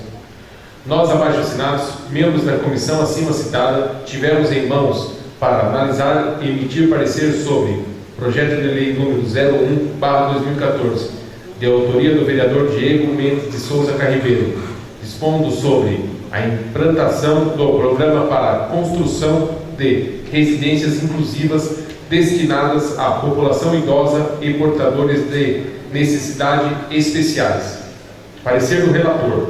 Nós, abaixo assinados, membros da comissão acima citada, tivemos em mãos para analisar e emitir parecer sobre projeto de lei número 01/2014, de autoria do vereador Diego Mendes de Souza Carribeiro, dispondo sobre a implantação do programa para a construção de residências inclusivas destinadas à população idosa e portadores de necessidades especiais. Parecer do relator.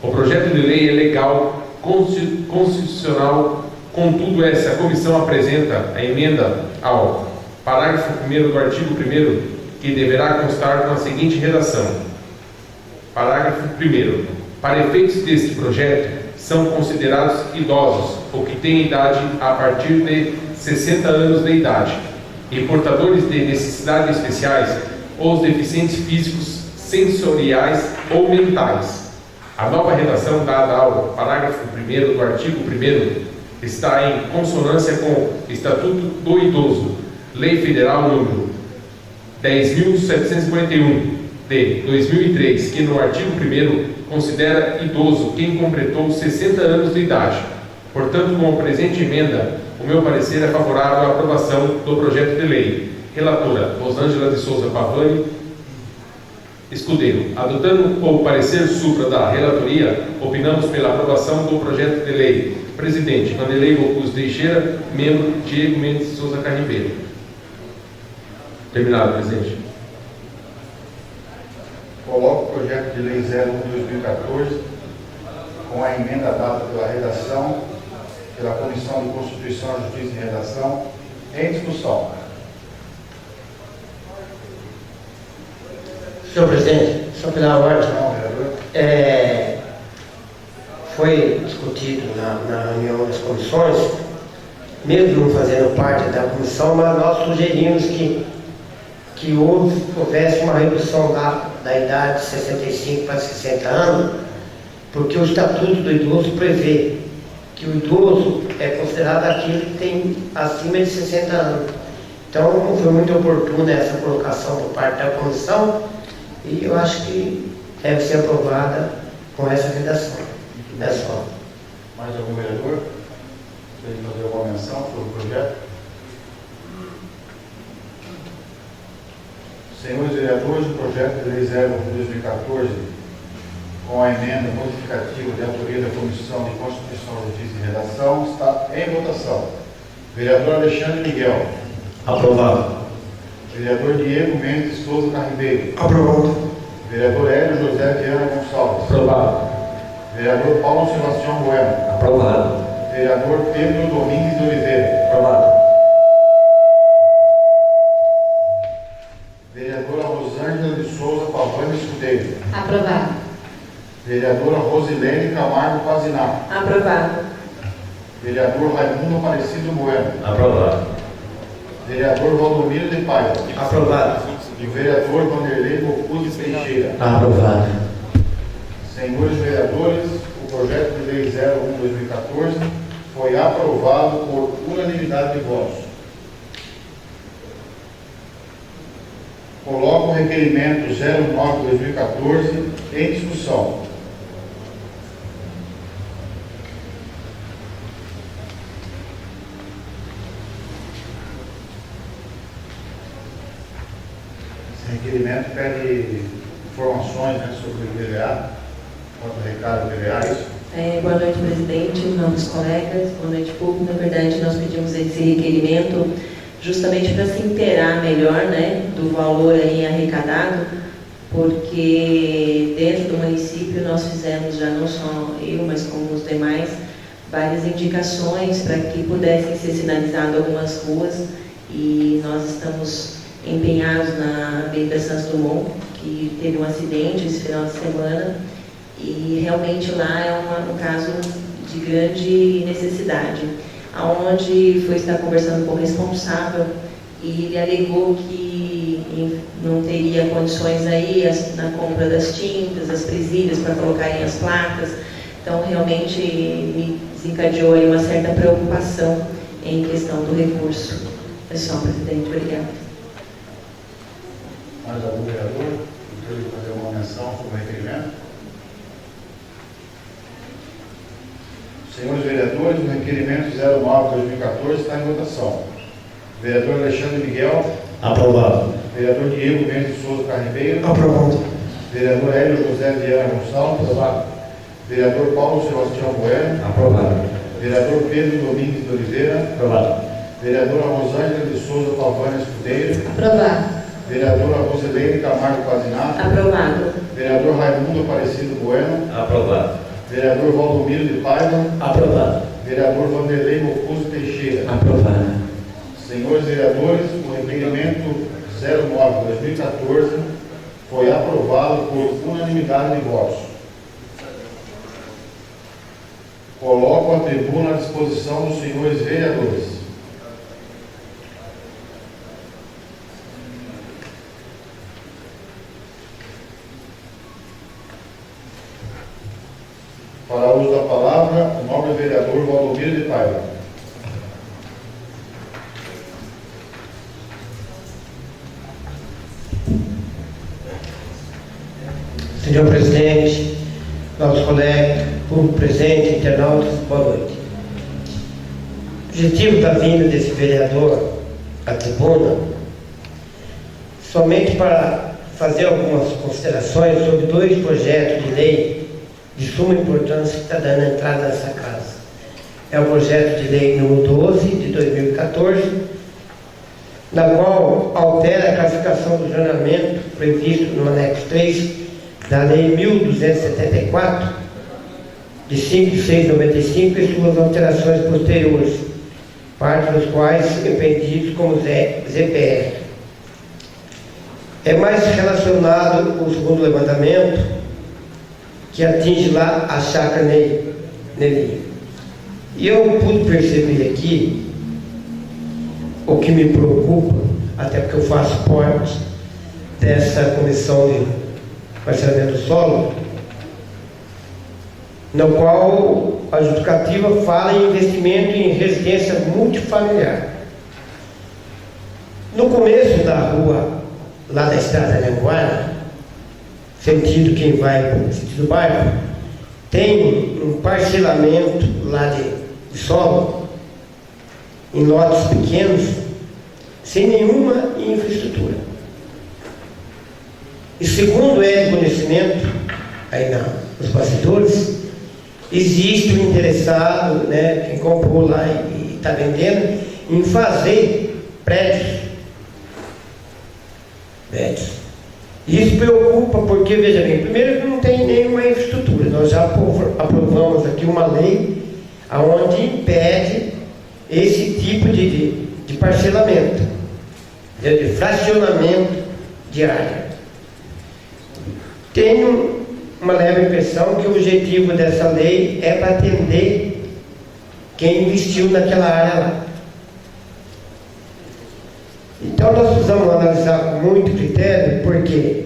O projeto de lei é legal, constitucional, contudo, essa comissão apresenta a emenda ao parágrafo 1º do artigo 1º, que deverá constar com a seguinte redação. Parágrafo 1º. Para efeitos deste projeto, são considerados idosos ou que têm idade a partir de 60 anos de idade e portadores de necessidades especiais ou os deficientes físicos, sensoriais ou mentais. A nova redação dada ao parágrafo 1º do artigo 1º está em consonância com o Estatuto do Idoso, Lei Federal número 10.741 de 2003, que no artigo 1º considera idoso quem completou 60 anos de idade. Portanto, com a presente emenda, o meu parecer é favorável à aprovação do projeto de lei. Relatora, Rosângela de Souza Pavani Escudeiro. Adotando o parecer supra da relatoria, opinamos pela aprovação do projeto de lei. Presidente, Vanderlei Augusto Teixeira. Membro, Diego Mendes de Souza Carribeiro. Terminado, presidente. Coloco o projeto de lei 01/2014 com a emenda dada pela redação, pela Comissão de Constituição, Justiça e Redação, em discussão. Senhor presidente, só pela ordem, Não, vereador. foi discutido na reunião das comissões, mesmo não fazendo parte da comissão, mas nós sugerimos que houvesse uma redução da idade de 65 para 60 anos, porque o Estatuto do Idoso prevê que o idoso é considerado aquele que tem acima de 60 anos. Então, não foi muito oportuna essa colocação por parte da comissão e eu acho que deve ser aprovada com essa redação. É só. Mais algum vereador? Quer fazer alguma menção sobre o projeto? Senhores vereadores, o projeto de lei 01/2014, com a emenda modificativa de autoria da Comissão de Constituição, Justiça e Redação, está em votação. Vereador Alexandre Miguel. Aprovado. Vereador Diego Mendes Souza Carribeiro. Aprovado. Vereador Hélio José Viana Gonçalves. Aprovado. Vereador Paulo Sebastião Bueno. Aprovado. Vereador Pedro Domingues de Oliveira. Aprovado. Vereadora Rosângela de Souza Pavani Escudeiro. Aprovado. Vereadora Rosilene Camargo Pazinato. Aprovado. Vereador Raimundo Aparecido Bueno. Aprovado. Vereador Valdomiro de Paiva. Aprovado. E o vereador Vanderlei Bocuse Teixeira. Aprovado. Senhores vereadores, o projeto de lei 01/2014 foi aprovado por unanimidade de votos. Coloco o requerimento 09/2014 em discussão. Esse requerimento pede informações, né, sobre o IPVA, quanto recarga o IPVA, é isso? Boa noite, presidente, novos colegas, boa noite, público. Na verdade, nós pedimos esse requerimento justamente para se inteirar melhor, né, do valor aí arrecadado, porque dentro do município nós fizemos, já não só eu, mas como os demais, várias indicações para que pudessem ser sinalizadas algumas ruas, e nós estamos empenhados na Avenida Santos Dumont, que teve um acidente esse final de semana, e realmente lá é um caso de grande necessidade, aonde foi estar conversando com o responsável e ele alegou que não teria condições aí na compra das tintas, das presilhas para colocarem as placas. Então realmente me desencadeou aí uma certa preocupação em questão do recurso. É só, presidente, obrigada. Mais algum vereador? Queria fazer uma menção sobre o requerimento? Senhores vereadores, o requerimento 09/2014 está em votação. Vereador Alexandre Miguel. Aprovado. Vereador Diego Mendes de Souza Carribeiro. Aprovado. Vereador Hélio José Viana Gonçalves. Aprovado. Vereador Paulo Sebastião Bueno. Aprovado. Vereador Pedro Domingues de Oliveira. Aprovado. Vereadora Rosângela de Souza Palvânia Escudeiro. Aprovado. Vereadora Roseleine Camargo Pazinato. Aprovado. Vereador Raimundo Aparecido Bueno. Aprovado. Vereador Valdomiro de Paiva. Aprovado. Vereador Vanderlei Mocuso Teixeira. Aprovado. Senhores vereadores, o requerimento 09/2014 foi aprovado por unanimidade de votos. Coloco a tribuna à disposição dos senhores vereadores. Para uso da palavra, o nobre vereador Valdomiro de Paiva. Senhor presidente, nossos colegas, público presente, internautas, boa noite. O objetivo da vinda desse vereador à tribuna, somente para fazer algumas considerações sobre dois projetos de lei de suma importância que está dando entrada nessa casa. É o projeto de lei número 12 de 2014, na qual altera a classificação do jornamento previsto no anexo 3 da Lei 1274, de 5 de 6 de 95, e suas alterações posteriores, parte dos quais entendidos como ZPR. É mais relacionado com o segundo levantamento, que atinge lá a chácara Nelly. E eu pude perceber aqui o que me preocupa, até porque eu faço parte dessa comissão de parcelamento do solo, no qual a justificativa fala em investimento em residência multifamiliar. No começo da rua, lá da estrada Anhanguara, sentido quem vai para o sentido do bairro, tem um parcelamento lá de solo, em lotes pequenos, sem nenhuma infraestrutura. E segundo é de conhecimento, aí nos bastidores, existe um interessado, né, quem comprou lá e está vendendo, em fazer prédios. Isso preocupa porque, veja bem, primeiro que não tem nenhuma infraestrutura. Nós já aprovamos aqui uma lei onde impede esse tipo de parcelamento, de fracionamento de área. Tenho uma leve impressão que o objetivo dessa lei é para atender quem investiu naquela área lá. Então nós precisamos analisar com muito critério, porque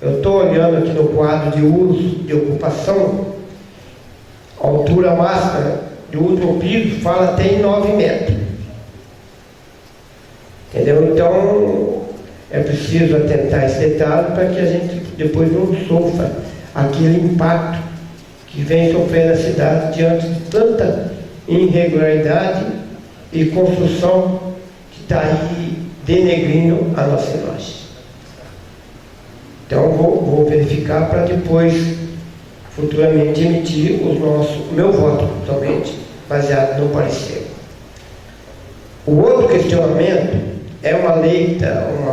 eu estou olhando aqui no quadro de uso de ocupação, a altura máxima do último piso fala até em 9 metros. Entendeu? Então é preciso atentar esse detalhe para que a gente depois não sofra aquele impacto que vem sofrendo a cidade diante de tanta irregularidade e construção que está aí denegrindo a nossa imagem. Então vou verificar para depois futuramente emitir o meu voto totalmente baseado no parecer. O outro questionamento é uma lei,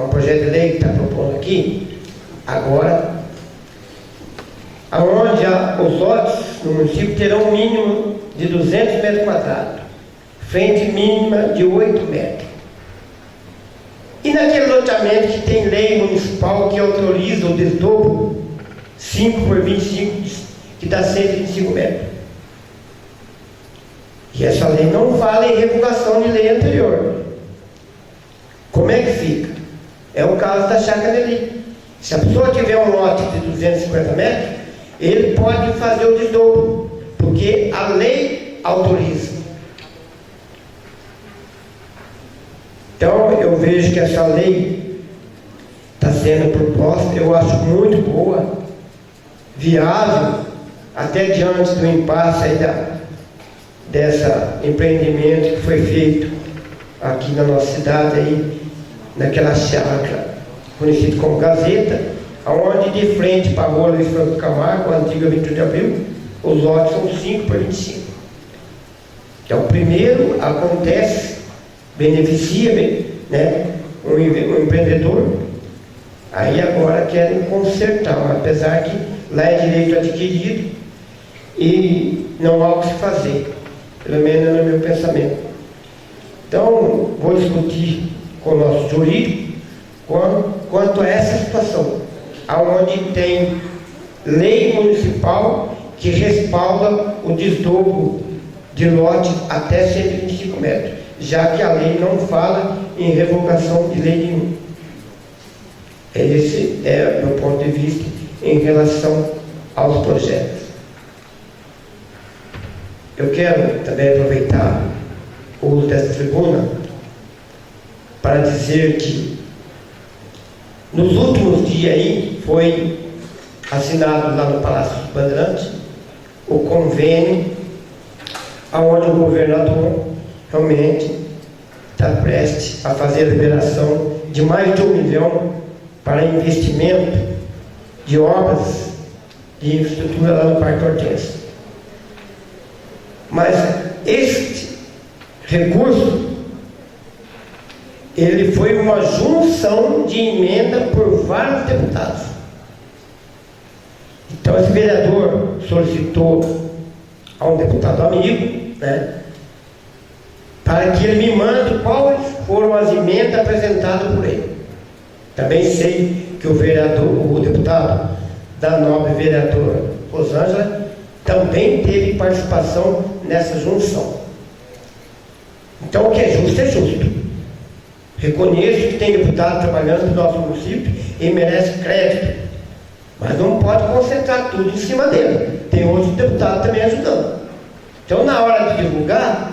um projeto de lei que está propondo aqui, agora, onde os lotes no município terão um mínimo de 200 metros quadrados, frente mínima de 8 metros. E naquele loteamento que tem lei municipal que autoriza o desdobro 5 por 25, que dá 125 metros. E essa lei não fala em revogação de lei anterior. Como é que fica? É o caso da chácara Nelly. Se a pessoa tiver um lote de 250 metros, ele pode fazer o desdobro, porque a lei autoriza. Então, eu vejo que essa lei está sendo proposta, eu acho muito boa, viável, até diante do impasse aí dessa empreendimento que foi feito aqui na nossa cidade, aí, naquela chácara conhecida como Gazeta, onde de frente para a rua Luiz Franco Camargo, a antiga 21 de Abril, os lotes são 5 por 25. Então, primeiro acontece, beneficia, né, um empreendedor, aí agora querem consertar, apesar que lá é direito adquirido e não há o que se fazer, pelo menos no meu pensamento. Então, vou discutir com o nosso jurídico quanto a essa situação, aonde tem lei municipal que respalda o desdobro de lotes até 125 metros, já que a lei não fala em revogação de lei nenhuma. Esse é o meu ponto de vista em relação aos projetos. Eu quero também aproveitar o uso dessa tribuna para dizer que nos últimos dias aí foi assinado lá no Palácio dos Bandeirantes o convênio onde o governador realmente está prestes a fazer a liberação de mais de 1 milhão para investimento de obras de infraestrutura lá no Parque Hortência. Mas este recurso, ele foi uma junção de emenda por vários deputados. Então esse vereador solicitou a um deputado amigo, né, para que ele me mande quais foram as emendas apresentadas por ele. Também sei que o deputado da nobre vereadora Rosângela também teve participação nessa junção. Então o que é justo é justo. Reconheço que tem deputado trabalhando no nosso município e merece crédito, mas não pode concentrar tudo em cima dele. Tem outros deputados também ajudando. Então, na hora de divulgar,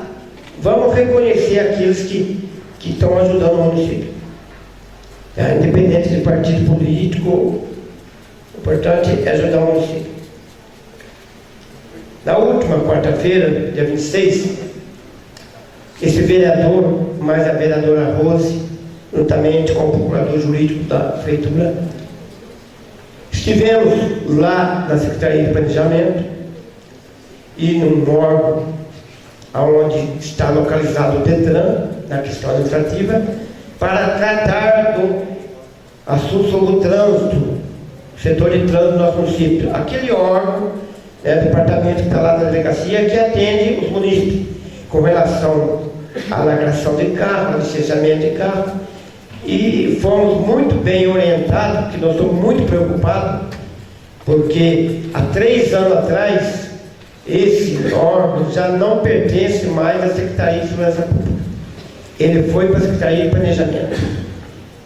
vamos reconhecer aqueles que estão ajudando o município. Independente de partido político, o importante é ajudar o município. Na última quarta-feira, dia 26, esse vereador, mais a vereadora Rose, juntamente com o procurador jurídico da prefeitura, estivemos lá na Secretaria de Planejamento e num órgão onde está localizado o DETRAN, na questão administrativa, para tratar do assunto sobre o trânsito, setor de trânsito do nosso município. Aquele órgão, departamento que está lá na delegacia, que atende os munícipes com relação à lacração de carro, licenciamento de carro, e fomos muito bem orientados, porque nós estamos muito preocupados, porque há 3 anos atrás, esse órgão já não pertence mais à Secretaria de Segurança Pública. Ele foi para a Secretaria de Planejamento.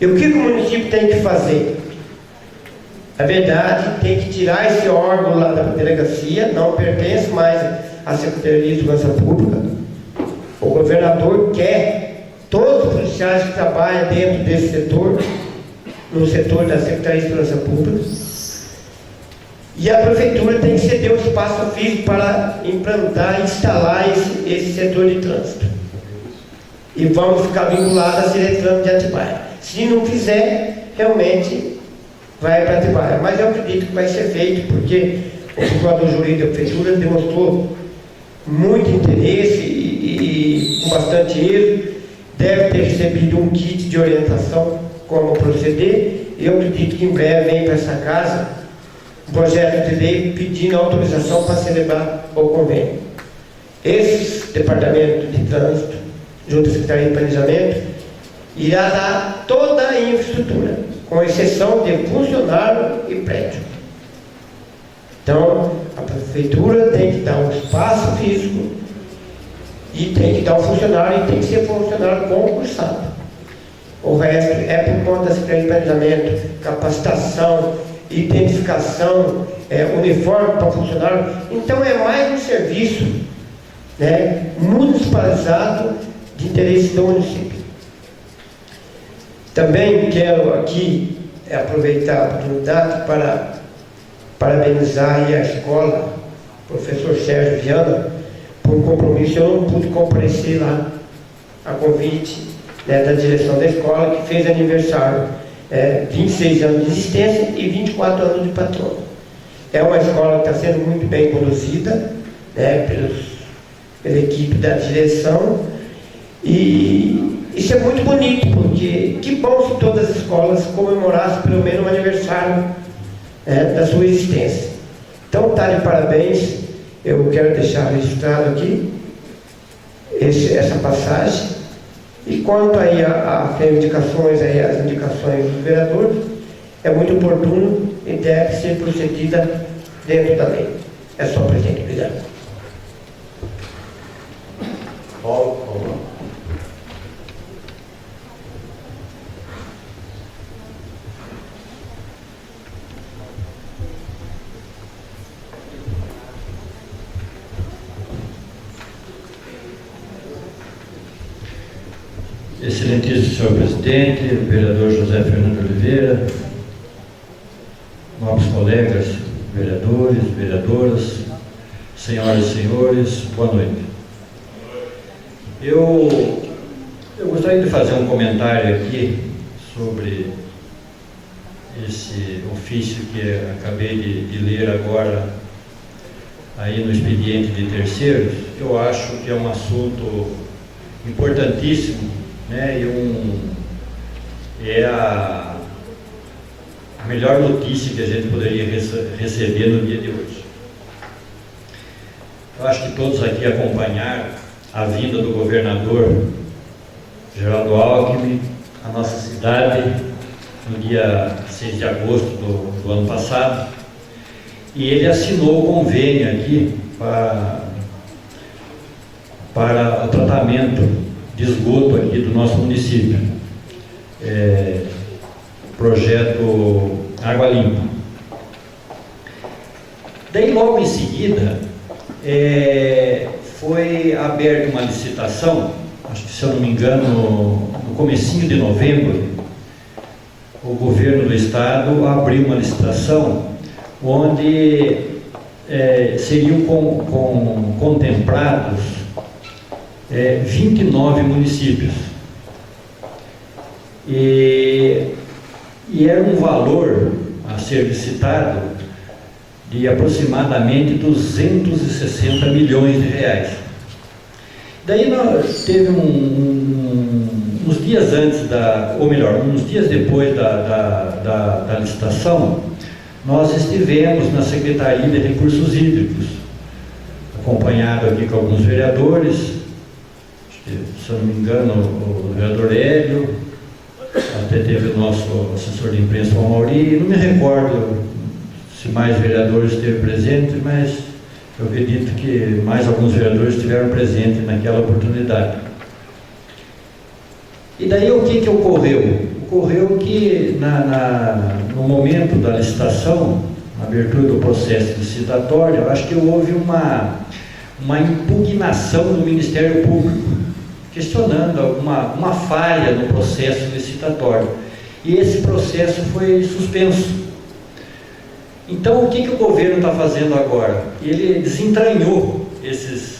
E o que o município tem que fazer? Na verdade, tem que tirar esse órgão lá da delegacia, não pertence mais à Secretaria de Segurança Pública. O governador quer todos os policiais que trabalham dentro desse setor, no setor da Secretaria de Segurança Pública, e a prefeitura tem que ceder o espaço físico para implantar e instalar esse setor de trânsito. E vamos ficar vinculados à Ciretran de Atibaia. Se não fizer, realmente vai para Atibaia. Mas eu acredito que vai ser feito, porque o procurador jurídico da prefeitura demonstrou muito interesse e com bastante êxito, deve ter recebido um kit de orientação como proceder, e eu acredito que em breve vem para essa casa um projeto de lei pedindo autorização para celebrar o convênio. Esses departamentos de trânsito, junto à Secretaria de Planejamento irá dar toda a infraestrutura, com exceção de funcionário e prédio. Então, a prefeitura tem que dar um espaço físico e tem que dar um funcionário, e tem que ser funcionário concursado. O resto é por conta da Secretaria de Planejamento, capacitação, identificação, uniforme para funcionário. Então é mais um serviço, né, municipalizado de interesse do município. Também quero aqui aproveitar a oportunidade para parabenizar aí a escola, professor Sérgio Viana, por um compromisso. Eu não pude comparecer lá a convite, né, da direção da escola, que fez aniversário, 26 anos de existência e 24 anos de patrono. É uma escola que está sendo muito bem conduzida, né, pela equipe da direção, e isso é muito bonito, porque que bom se todas as escolas comemorassem pelo menos um aniversário, da sua existência. Então, tá de parabéns. Eu quero deixar registrado aqui essa passagem. E quanto aí às indicações dos vereadores, é muito oportuno e deve ser procedida dentro da lei. É só, presidente. Obrigado. Paulo, por favor. Excelentíssimo senhor presidente, vereador José Fernando Oliveira, nobres colegas, vereadores, vereadoras, senhoras e senhores, boa noite. Eu gostaria de fazer um comentário aqui sobre esse ofício que acabei de ler agora aí no expediente de terceiros. Eu acho que é um assunto importantíssimo, né? É a melhor notícia que a gente poderia receber no dia de hoje. Eu acho que todos aqui acompanharam a vinda do governador Geraldo Alckmin à nossa cidade no dia 6 de agosto do ano passado, e ele assinou o convênio aqui para o tratamento de esgoto aqui do nosso município, projeto Água Limpa. Daí logo em seguida foi aberta uma licitação, acho que, se eu não me engano, no comecinho de novembro, o governo do estado abriu uma licitação onde seriam contemplados 29 municípios, e era um valor a ser licitado de aproximadamente 260 milhões de reais. Daí teve uns dias antes uns dias depois da licitação, nós estivemos na Secretaria de Recursos Hídricos, acompanhado aqui com alguns vereadores. Se eu não me engano, o vereador Hélio, até teve o nosso assessor de imprensa, o Mauri. Não me recordo se mais vereadores esteve presente, mas eu acredito que mais alguns vereadores estiveram presentes naquela oportunidade. E daí o que ocorreu? Ocorreu que no momento da licitação, na abertura do processo licitatório, eu acho que houve uma impugnação do Ministério Público, questionando uma falha no processo licitatório. E esse processo foi suspenso. Então, o que o governo está fazendo agora? Ele desentranhou esses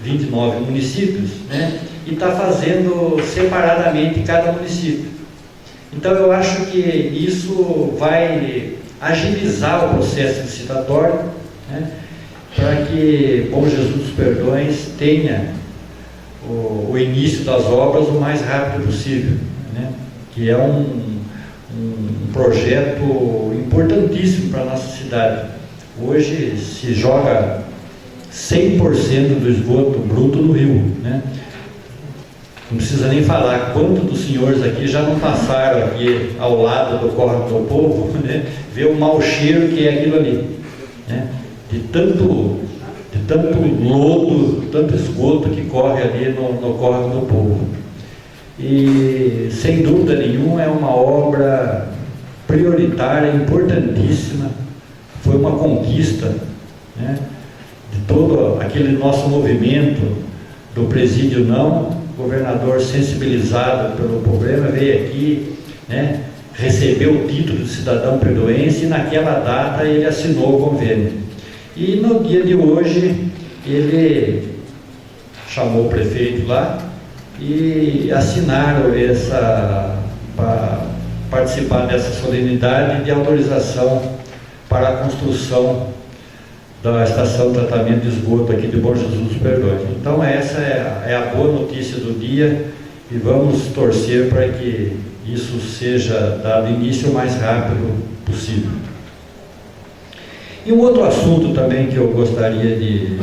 29 municípios, né? E está fazendo separadamente cada município. Então, eu acho que isso vai agilizar o processo licitatório, né? Para que Bom Jesus dos Perdões tenha o início das obras o mais rápido possível, né? Que é um projeto importantíssimo para a nossa cidade. Hoje se joga 100% do esgoto bruto no rio, né? Não precisa nem falar quantos dos senhores aqui já não passaram aqui ao lado do córrego do povo, né? Ver o mau cheiro que é aquilo ali, né? De tanto lodo, tanto esgoto que corre ali no córrego do povo. E sem dúvida nenhuma é uma obra prioritária, importantíssima. Foi uma conquista, né, de todo aquele nosso movimento do Presídio Não. O governador, sensibilizado pelo problema, veio aqui, né, recebeu o título de cidadão perdoense e naquela data ele assinou o convênio. E no dia de hoje ele chamou o prefeito lá e assinaram para participar dessa solenidade de autorização para a construção da estação de tratamento de esgoto aqui de Bom Jesus dos Perdões. Então essa é a boa notícia do dia e vamos torcer para que isso seja dado início o mais rápido possível. E um outro assunto também que eu gostaria de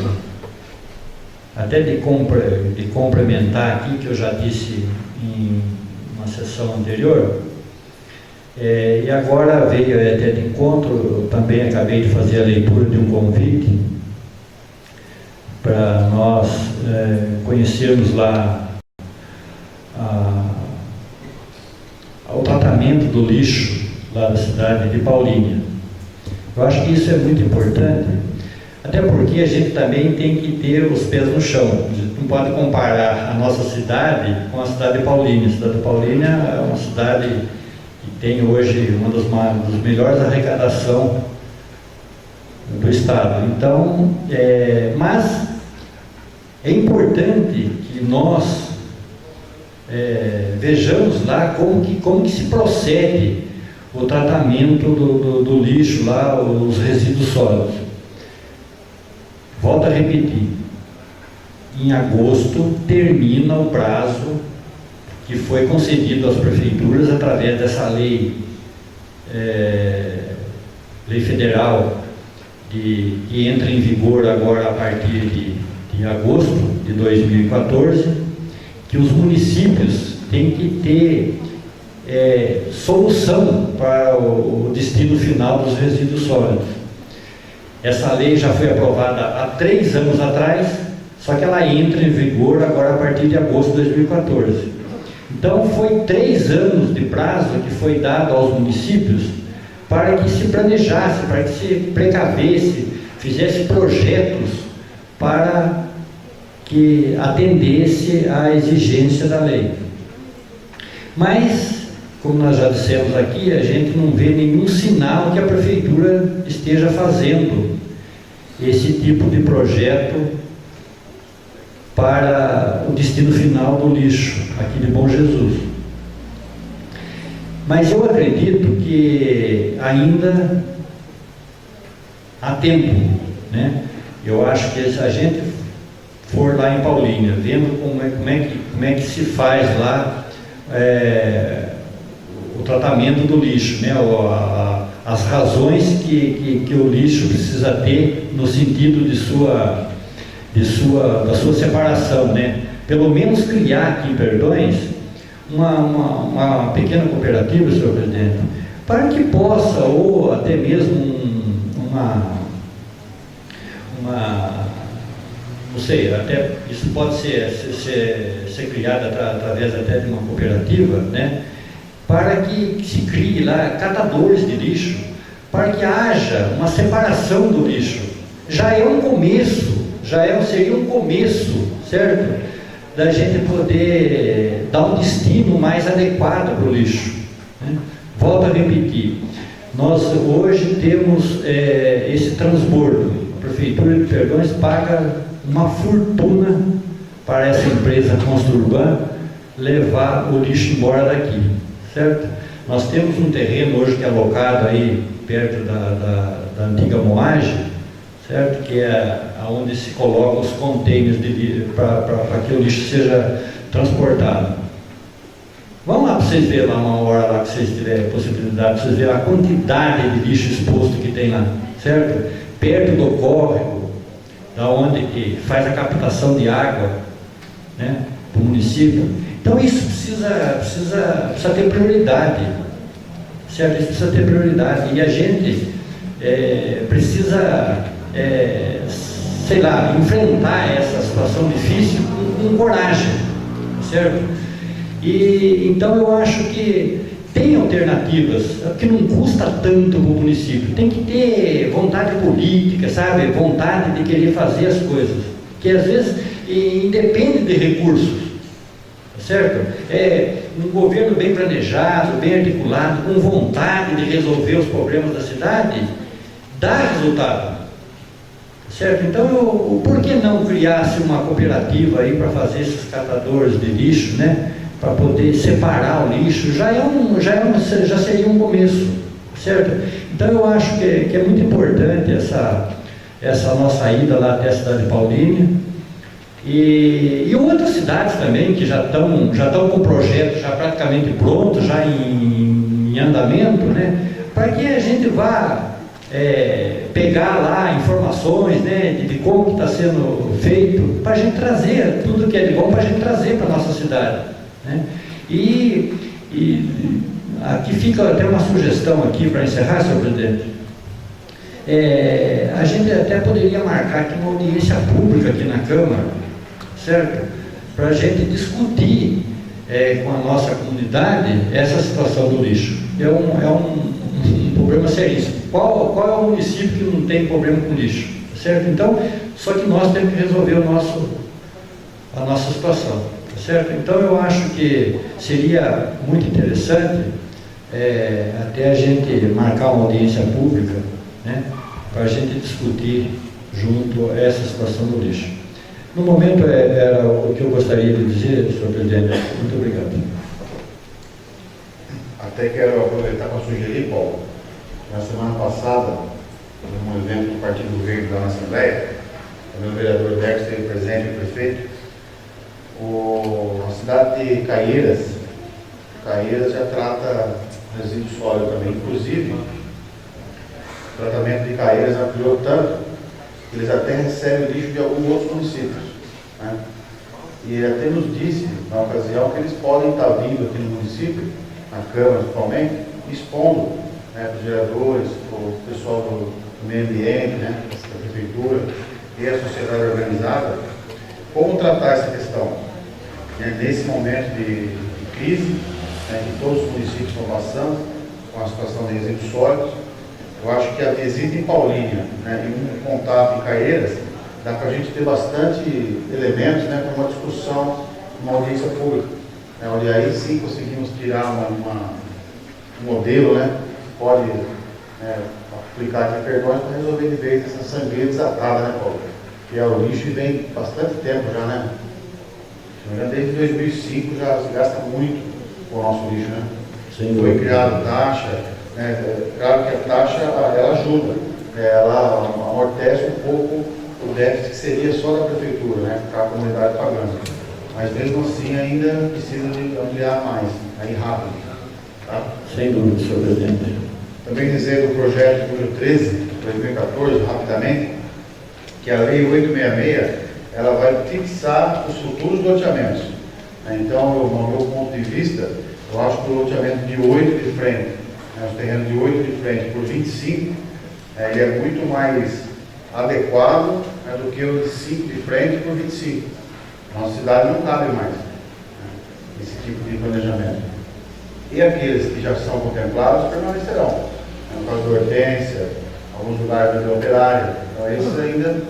complementar aqui, que eu já disse em uma sessão anterior, e agora veio até de encontro, eu também acabei de fazer a leitura de um convite para nós conhecermos lá o tratamento do lixo lá da cidade de Paulínia. Eu acho que isso é muito importante, até porque a gente também tem que ter os pés no chão. A gente não pode comparar a nossa cidade com a cidade de Paulínia. A cidade de Paulínia é uma cidade que tem hoje uma das melhores arrecadações do estado. Então, mas é importante que nós vejamos lá como que se procede o tratamento do lixo lá, os resíduos sólidos. Volto a repetir, em agosto termina o prazo que foi concedido às prefeituras através dessa lei federal que entra em vigor agora a partir de agosto de 2014, que os municípios têm que ter solução para o destino final dos resíduos sólidos. Essa lei já foi aprovada há 3 anos atrás, só que ela entra em vigor agora a partir de agosto de 2014. Então foi 3 anos de prazo que foi dado aos municípios para que se planejasse, para que se precavesse, fizesse projetos para que atendesse à exigência da lei. Mas, como nós já dissemos aqui, a gente não vê nenhum sinal que a prefeitura esteja fazendo esse tipo de projeto para o destino final do lixo aqui de Bom Jesus. Mas eu acredito que ainda há tempo, né? Eu acho que se a gente for lá em Paulínia, vendo como é que se faz lá o tratamento do lixo, né? As razões que o lixo precisa ter no sentido da sua separação, né? Pelo menos criar aqui em Perdões uma pequena cooperativa, senhor presidente, para que possa, ou até mesmo não sei, até isso pode ser criado através até de uma cooperativa, né? Para que se crie lá catadores de lixo, para que haja uma separação do lixo. Já é um começo, seria um começo, certo? Da gente poder dar um destino mais adequado para o lixo, né? Volto a repetir, nós hoje temos esse transbordo. A Prefeitura de Perdões paga uma fortuna para essa empresa Construrban levar o lixo embora daqui, certo? Nós temos um terreno hoje que é alocado aí perto da antiga moagem, certo? Que é onde se colocam os containers para que o lixo seja transportado. Vamos lá para vocês verem lá uma hora lá que vocês tiverem possibilidade, vocês verem a quantidade de lixo exposto que tem lá, certo? Perto do córrego, da onde que faz a captação de água, né, para o município. Então isso precisa ter prioridade, certo? Isso precisa ter prioridade, e a gente precisa, sei lá, enfrentar essa situação difícil com coragem, certo? E então eu acho que tem alternativas, que não custa tanto para o município. Tem que ter vontade política, sabe? Vontade de querer fazer as coisas, que às vezes independe de recursos, certo? Um governo bem planejado, bem articulado, com vontade de resolver os problemas da cidade, dá resultado, certo? Então, por que não criar-se uma cooperativa aí para fazer esses catadores de lixo, né? Para poder separar o lixo, já seria um começo, certo? Então eu acho que é muito importante essa nossa ida lá até a cidade de Paulínia, e outras cidades também que já estão com o projeto já praticamente pronto, já em andamento, né? Para que a gente vá pegar lá informações, né, de como está sendo feito, para a gente trazer tudo que é de bom, para a gente trazer para a nossa cidade, né? E aqui fica até uma sugestão aqui para encerrar, senhor presidente. A gente até poderia marcar aqui uma audiência pública aqui na Câmara, certo? Para a gente discutir com a nossa comunidade essa situação do lixo. É um problema seríssimo. Qual é o município que não tem problema com lixo, certo? Então, só que nós temos que resolver a nossa situação, certo? Então eu acho que seria muito interessante até a gente marcar uma audiência pública, né, para a gente discutir junto essa situação do lixo. No momento era o que eu gostaria de dizer, senhor presidente. Muito obrigado. Até quero aproveitar para sugerir, Paulo, na semana passada, num evento do Partido Verde lá na Assembleia, o meu vereador Dex esteve presente, o prefeito, a cidade de Caieiras já trata resíduo sólido também. Inclusive, o tratamento de Caieiras ampliou tanto que eles até recebem lixo de alguns outros municípios, né? E até nos disse, na ocasião, que eles podem estar vindo aqui no município, na Câmara principalmente, expondo, né, para os vereadores, o pessoal do meio ambiente, né, da Prefeitura e a sociedade organizada, como tratar essa questão, né, nesse momento de crise, né, que todos os municípios estão passando, com a situação de resíduos sólidos. Eu acho que a visita em Paulínia, né, e um contato em Caieiras, dá para a gente ter bastante elementos, né, para uma discussão, uma audiência pública, né, onde aí sim conseguimos tirar um modelo, né, que pode aplicar aqui perdões para resolver de vez essa sangria desatada, né, Paulo? Que é o lixo e vem bastante tempo já, né? Desde 2005 já se gasta muito com o nosso lixo, né? Sim. Foi criada taxa, né? Claro que a taxa ela ajuda, ela amortece um pouco o déficit que seria só da prefeitura, né? Ficar a comunidade pagando. Mas mesmo assim ainda precisa de ampliar mais, aí rápido. Tá? Sem dúvida, senhor presidente. Também dizer do projeto número 13, de 2014, rapidamente, que a Lei 866, ela vai fixar os futuros loteamentos. Então, no meu ponto de vista, eu acho que o loteamento de 8 de frente, os terrenos de 8 de frente por 25, ele é muito mais adequado, né, do que o de 5 de frente por 25. Nossa cidade não cabe mais, né, esse tipo de planejamento. E aqueles que já são contemplados permanecerão. No caso da Hortência, alguns lugares da Operária, então esses ainda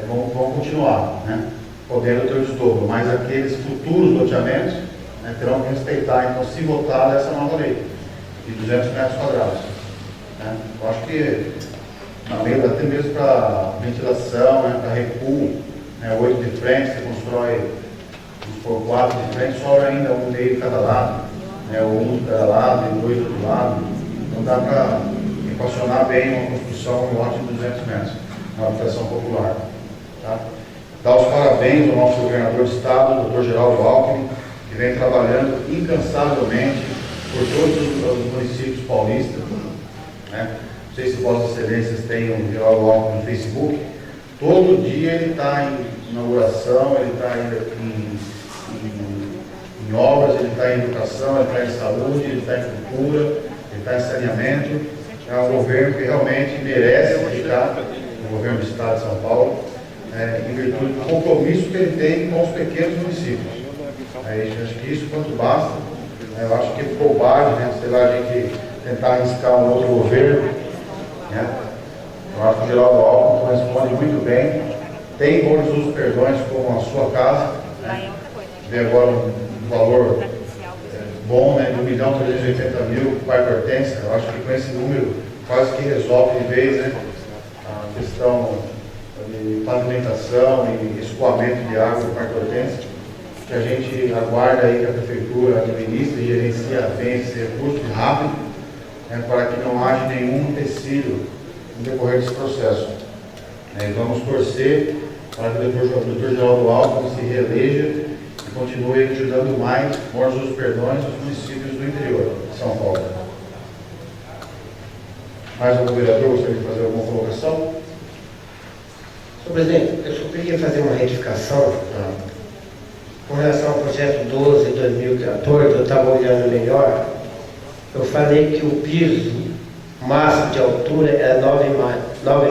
vão continuar, né, podendo ter o desdobro, mas aqueles futuros loteamentos, né, terão que respeitar, então, se votar dessa nova lei, de 200 metros quadrados. Né. Eu acho que, na lei, até mesmo para ventilação, né, para recuo, né, 8 de frente, você constrói por 4 de frente, sobra ainda um meio de cada lado, né, ou um de cada lado e 2 do outro lado. Então dá para equacionar bem uma construção em lote de 200 metros, uma habitação popular. Tá? Dar os parabéns ao nosso governador de estado, Dr. Geraldo Alckmin, que vem trabalhando incansavelmente por todos os municípios paulistas. Né? Não sei se Vossas Excelências têm o Geraldo Alckmin no Facebook. Todo dia ele está em inauguração, ele está em em obras, ele está em educação, ele está em saúde, ele está em cultura, ele está em saneamento. É um governo que realmente merece ficar no governo do Estado de São Paulo, em virtude do compromisso que ele tem com os pequenos municípios. Acho que isso quanto basta. Eu acho que é bobagem, né? Sei lá, a gente tentar arriscar um outro governo, né? Eu acho que o Geraldo Alckmin responde muito bem. Tem Bom Jesus dos Perdões como a sua casa, né? Vê agora um valor bom, né? De 1.380.000 para a Hortência. Eu acho que com esse número quase que resolve de vez, né? A questão de pavimentação e escoamento de água para a Hortência, que a gente aguarda aí que a Prefeitura administre e gerencia bem esse recurso rápido, né, para que não haja nenhum empecilho no decorrer desse processo. Vamos torcer para que o Dr. Geraldo Alckmin se reeleja e continue ajudando mais Bom Jesus dos Perdões os municípios do interior de São Paulo. Mais algum vereador gostaria de fazer alguma colocação? Senhor presidente, eu só queria fazer uma retificação. Com relação ao projeto 12 de 2014, eu estava olhando melhor, eu falei que o piso máximo de altura era 9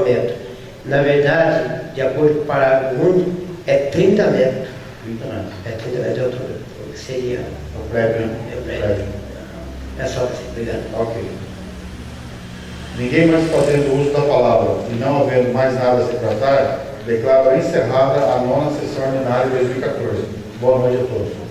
metros. Na verdade, de acordo com o parágrafo único, é 30 metros. 30 metros. É 30 metros de altura, o que seria O prédio, né? o prédio. É só assim, obrigado. Ok. Ninguém mais fazendo uso da palavra e não havendo mais nada a se tratar, declaro encerrada a 9ª sessão ordinária de 2014. Boa noite a todos.